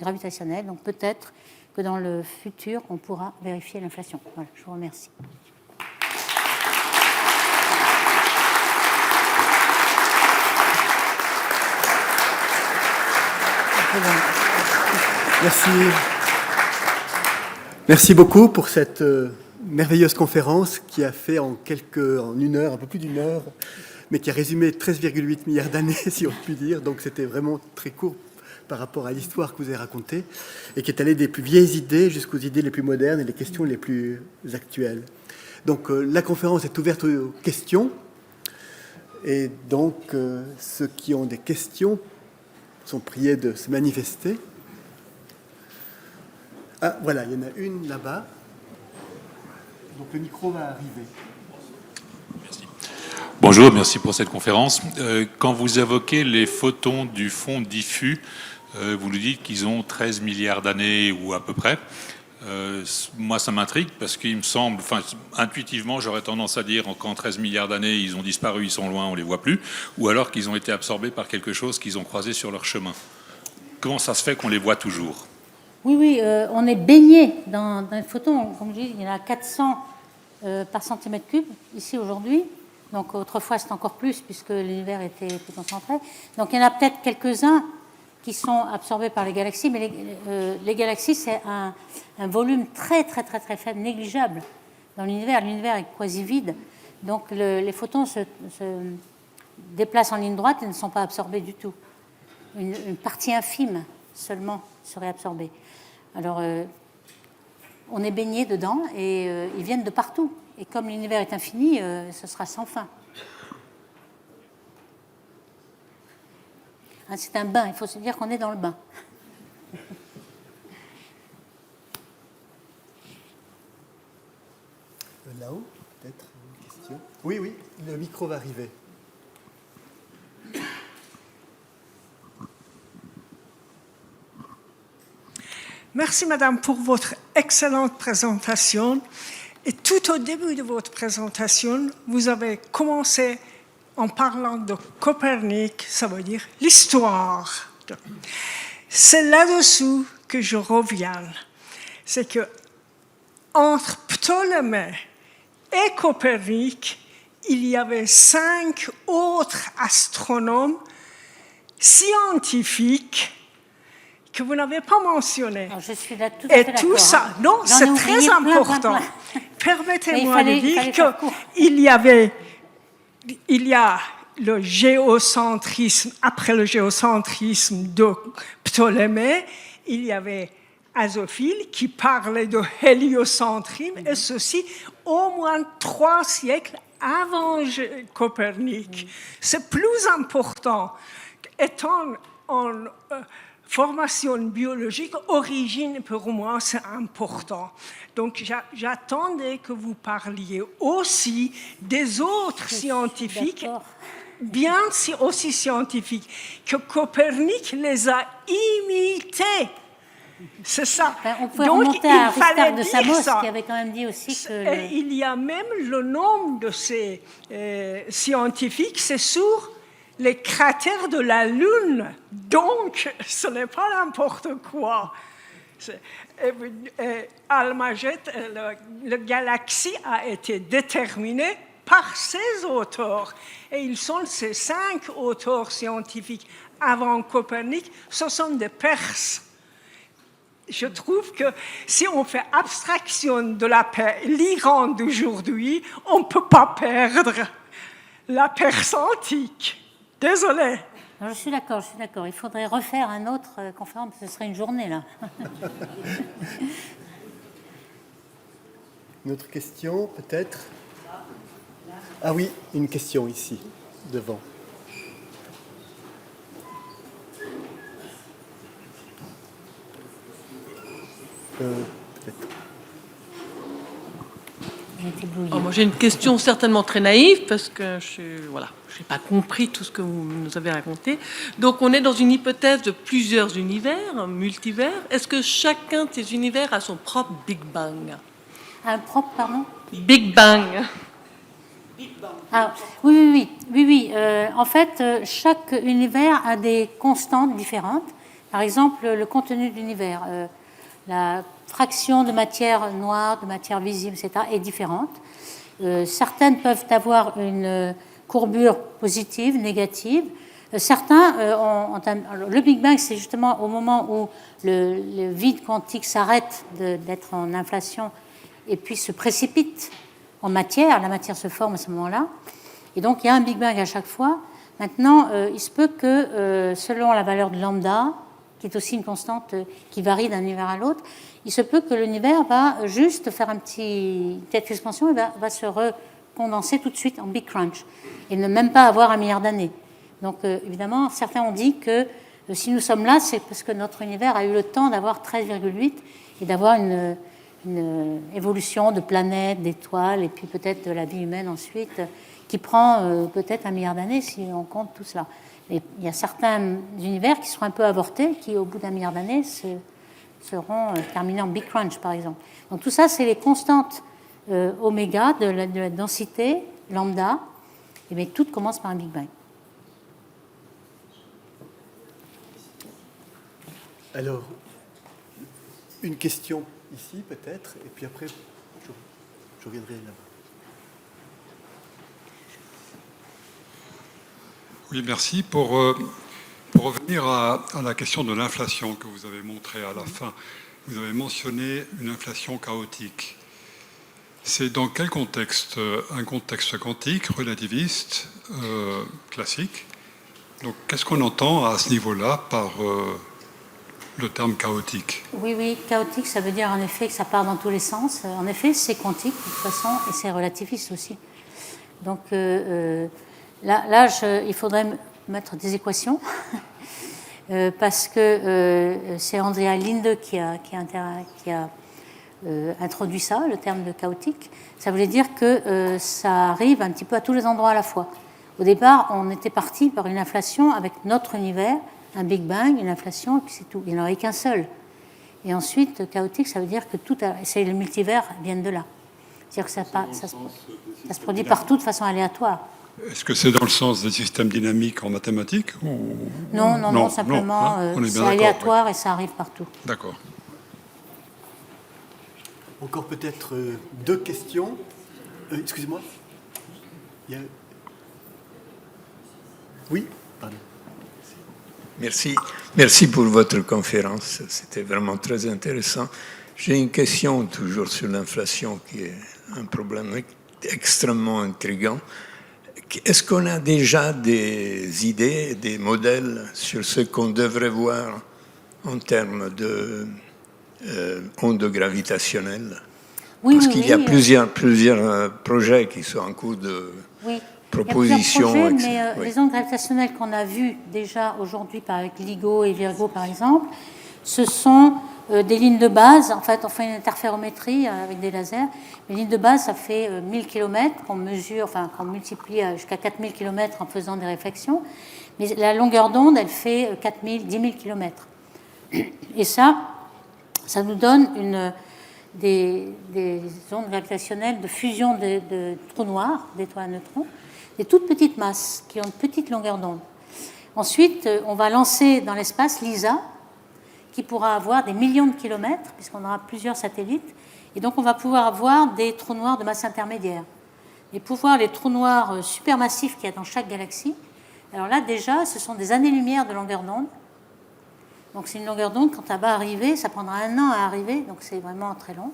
gravitationnelles. Donc peut-être que dans le futur, on pourra vérifier l'inflation. Voilà, je vous remercie. Merci. Merci beaucoup pour cette merveilleuse conférence qui a fait en une heure, un peu plus d'une heure, mais qui a résumé 13,8 milliards d'années, si on peut dire. Donc c'était vraiment très court par rapport à l'histoire que vous avez racontée et qui est allée des plus vieilles idées jusqu'aux idées les plus modernes et les questions les plus actuelles. Donc la conférence est ouverte aux questions. Et donc ceux qui ont des questions sont priés de se manifester. Ah, voilà, il y en a une là-bas. Donc le micro va arriver. Merci. Bonjour, merci pour cette conférence. Quand vous évoquez les photons du fond diffus, vous nous dites qu'ils ont 13 milliards d'années ou à peu près. Moi, ça m'intrigue parce qu'il me semble, intuitivement, j'aurais tendance à dire qu'en 13 milliards d'années, ils ont disparu, ils sont loin, on ne les voit plus, ou alors qu'ils ont été absorbés par quelque chose qu'ils ont croisé sur leur chemin. Comment ça se fait qu'on les voit toujours ? Oui, on est baigné dans les photons. Comme je dis, il y en a 400 par centimètre cube ici aujourd'hui. Donc autrefois, c'était encore plus puisque l'univers était plus concentré. Donc il y en a peut-être quelques-uns qui sont absorbés par les galaxies, mais les galaxies, c'est un volume très, très, très, très faible, négligeable dans l'univers. L'univers est quasi vide. Donc les photons se déplacent en ligne droite et ne sont pas absorbés du tout. Une partie infime seulement serait absorbée. Alors, on est baigné dedans et ils viennent de partout. Et comme l'univers est infini, ce sera sans fin. C'est un bain, il faut se dire qu'on est dans le bain. Là-haut, peut-être une question. Oui, le micro va arriver. Merci, madame, pour votre excellente présentation. Et tout au début de votre présentation, vous avez commencé en parlant de Copernic, ça veut dire l'histoire. C'est là-dessous que je reviens. C'est que entre Ptolémée et Copernic, il y avait 5 autres astronomes scientifiques que vous n'avez pas mentionnés. Alors, je suis là tout à fait d'accord. Et tout ça, non, J'en ai c'est oublié très plein. important. Permettez-moi Mais de dire faire court. qu'il y a le géocentrisme, après le géocentrisme de Ptolémée, il y avait Azophile qui parlait de héliocentrisme, et ceci au moins 3 siècles avant Copernic. C'est plus important. Étant en formation biologique, origine pour moi c'est important. Donc j'attendais que vous parliez aussi des autres scientifiques, D'accord. bien aussi scientifiques, que Copernic les a imités. C'est ça. Ben, on pouvait Donc, remonter à il fallait Aristarque de dire Samos ça. qui avait quand même dit aussi que... Et il y a même le nom de ces scientifiques, c'est sur les cratères de la Lune. Donc, ce n'est pas n'importe quoi. Almagest, la galaxie a été déterminée par ces auteurs. Et ils sont ces 5 auteurs scientifiques avant Copernic, ce sont des Perses. Je trouve que si on fait abstraction de l'Iran d'aujourd'hui, on ne peut pas perdre la Perse antique. Désolée. Non, je suis d'accord. Il faudrait refaire un autre conférence, ce serait une journée, là. Une autre question, peut-être? Ah oui, une question ici, devant. Peut-être. Moi, j'ai une question certainement très naïve parce que je n'ai pas compris tout ce que vous nous avez raconté. Donc, on est dans une hypothèse de plusieurs univers, un multivers. Est-ce que chacun de ces univers a son propre Big Bang? Un propre, pardon? Big Bang. Ah, oui. En fait, chaque univers a des constantes différentes. Par exemple, le contenu de l'univers, la fraction de matière noire, de matière visible, etc., est différente. Certaines peuvent avoir une courbure positive, négative. Certains le Big Bang, c'est justement au moment où le vide quantique s'arrête d'être en inflation et puis se précipite en matière. La matière se forme à ce moment-là. Et donc, il y a un Big Bang à chaque fois. Maintenant, il se peut que, selon la valeur de lambda, qui est aussi une constante qui varie d'un univers à l'autre, il se peut que l'univers va juste faire une petite expansion et va se recondenser tout de suite en Big Crunch et ne même pas avoir 1 milliard d'années. Donc, évidemment, certains ont dit que si nous sommes là, c'est parce que notre univers a eu le temps d'avoir 13,8 et d'avoir une évolution de planètes, d'étoiles, et puis peut-être de la vie humaine ensuite, qui prend peut-être 1 milliard d'années si on compte tout cela. Et il y a certains univers qui seront un peu avortés, qui au bout d'1 milliard d'années seront terminés en Big Crunch, par exemple. Donc tout ça, c'est les constantes oméga de la densité, lambda, et bien tout commence par un Big Bang. Alors, une question ici peut-être, et puis après, je reviendrai là-bas. Oui, merci. Pour revenir à la question de l'inflation que vous avez montrée à la fin, vous avez mentionné une inflation chaotique. C'est dans quel contexte? Un contexte quantique, relativiste, classique. Donc, qu'est-ce qu'on entend à ce niveau-là par le terme chaotique? Oui, chaotique, ça veut dire en effet que ça part dans tous les sens. En effet, c'est quantique de toute façon, et c'est relativiste aussi. Donc, là, il faudrait mettre des équations, parce que c'est Andrea Linde qui a introduit ça, le terme de chaotique. Ça voulait dire que ça arrive un petit peu à tous les endroits à la fois. Au départ, on était parti par une inflation avec notre univers, un Big Bang, une inflation, et puis c'est tout. Il n'y en avait qu'un seul. Et ensuite, chaotique, ça veut dire que c'est le multivers viennent de là. C'est-à-dire que ça se produit partout de façon aléatoire. Est-ce que c'est dans le sens des systèmes dynamiques en mathématiques ou... Non, simplement, on est bien c'est d'accord, aléatoire oui. et ça arrive partout. D'accord. Encore peut-être deux questions. Excusez-moi. Oui, pardon. Merci pour votre conférence. C'était vraiment très intéressant. J'ai une question toujours sur l'inflation qui est un problème extrêmement intriguant. Est-ce qu'on a déjà des idées, des modèles sur ce qu'on devrait voir en termes de ondes gravitationnelles? Parce qu'il y a plusieurs projets qui sont en cours de proposition. Il y a plusieurs projets, mais les ondes gravitationnelles qu'on a vues déjà aujourd'hui avec LIGO et Virgo par exemple, ce sont des lignes de base. En fait, on fait une interférométrie avec des lasers. Les lignes de base, ça fait 1000 km qu'on mesure, enfin qu'on multiplie jusqu'à 4000 km en faisant des réflexions. Mais la longueur d'onde, elle fait 10 000 km. Et ça nous donne des ondes gravitationnelles de fusion de trous noirs, d'étoiles à neutrons, des toutes petites masses qui ont une petite longueur d'onde. Ensuite, on va lancer dans l'espace LISA, qui pourra avoir des millions de kilomètres, puisqu'on aura plusieurs satellites, et donc on va pouvoir avoir des trous noirs de masse intermédiaire. Et pour voir les trous noirs supermassifs qu'il y a dans chaque galaxie, alors là déjà, ce sont des années-lumière de longueur d'onde. Donc c'est une longueur d'onde, quand elle va arriver, ça prendra 1 an à arriver, donc c'est vraiment très long.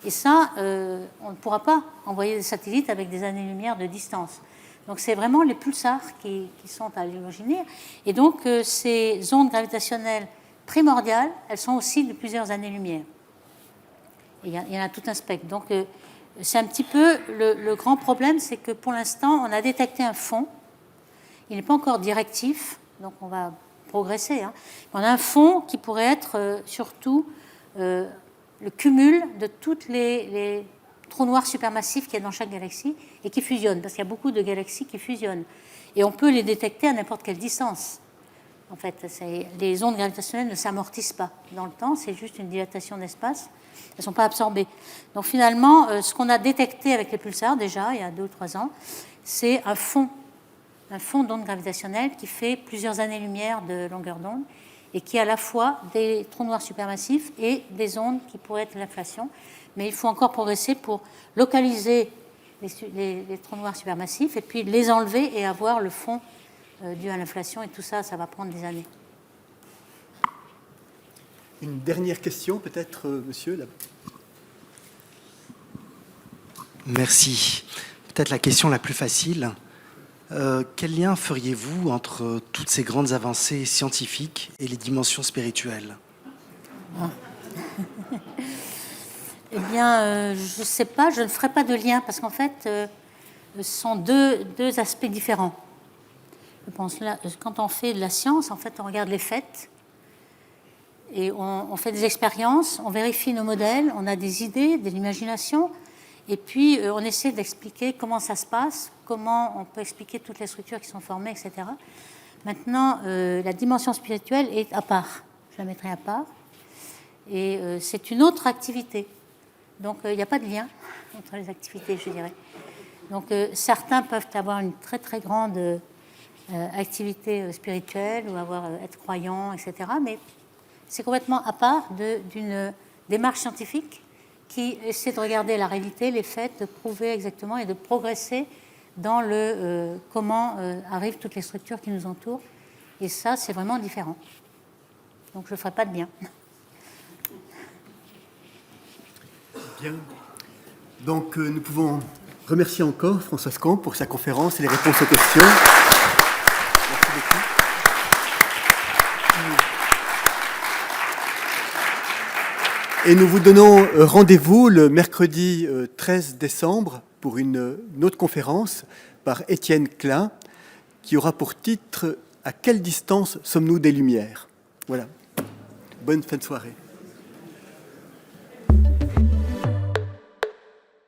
Et ça, on ne pourra pas envoyer des satellites avec des années-lumière de distance. Donc c'est vraiment les pulsars qui sont à l'imaginaire. Et donc ces ondes gravitationnelles primordiales, elles sont aussi de plusieurs années-lumière. Il y en a tout un spectre. Donc c'est un petit peu le grand problème, c'est que pour l'instant, on a détecté un fond. Il n'est pas encore directif, donc on va progresser. On a un fond qui pourrait être surtout le cumul de toutes les trous noirs supermassifs qu'il y a dans chaque galaxie et qui fusionnent, parce qu'il y a beaucoup de galaxies qui fusionnent. Et on peut les détecter à n'importe quelle distance. En fait, les ondes gravitationnelles ne s'amortissent pas dans le temps, c'est juste une dilatation d'espace. Elles ne sont pas absorbées. Donc finalement, ce qu'on a détecté avec les pulsars déjà, il y a 2 ou 3 ans, c'est un fond d'ondes gravitationnelles qui fait plusieurs années-lumière de longueur d'onde et qui a à la fois des trous noirs supermassifs et des ondes qui pourraient être l'inflation. Mais il faut encore progresser pour localiser les trous noirs supermassifs et puis les enlever et avoir le fond dû à l'inflation. Et tout ça, ça va prendre des années. Une dernière question, peut-être, monsieur là. Merci. Peut-être la question la plus facile. Quel lien feriez-vous entre toutes ces grandes avancées scientifiques et les dimensions spirituelles ? Eh bien, je ne sais pas, je ne ferai pas de lien, parce qu'en fait, ce sont deux aspects différents. Je pense là, quand on fait de la science, en fait, on regarde les faits, et on fait des expériences, on vérifie nos modèles, on a des idées, de l'imagination, et puis on essaie d'expliquer comment ça se passe, comment on peut expliquer toutes les structures qui sont formées, etc. Maintenant, la dimension spirituelle est à part. Je la mettrai à part. Et c'est une autre activité. Donc, il n'y a pas de lien entre les activités, je dirais. Donc, certains peuvent avoir une très, très grande activité spirituelle ou être croyants, etc. Mais c'est complètement à part d'une démarche scientifique qui essaie de regarder la réalité, les faits, de prouver exactement et de progresser dans comment arrivent toutes les structures qui nous entourent. Et ça, c'est vraiment différent. Donc, je ne ferai pas de lien. Bien. Donc, nous pouvons remercier encore Françoise Camp pour sa conférence et les réponses aux questions. Merci beaucoup. Et nous vous donnons rendez-vous le mercredi 13 décembre pour une autre conférence par Étienne Klein qui aura pour titre « À quelle distance sommes-nous des Lumières ?» Voilà. Bonne fin de soirée.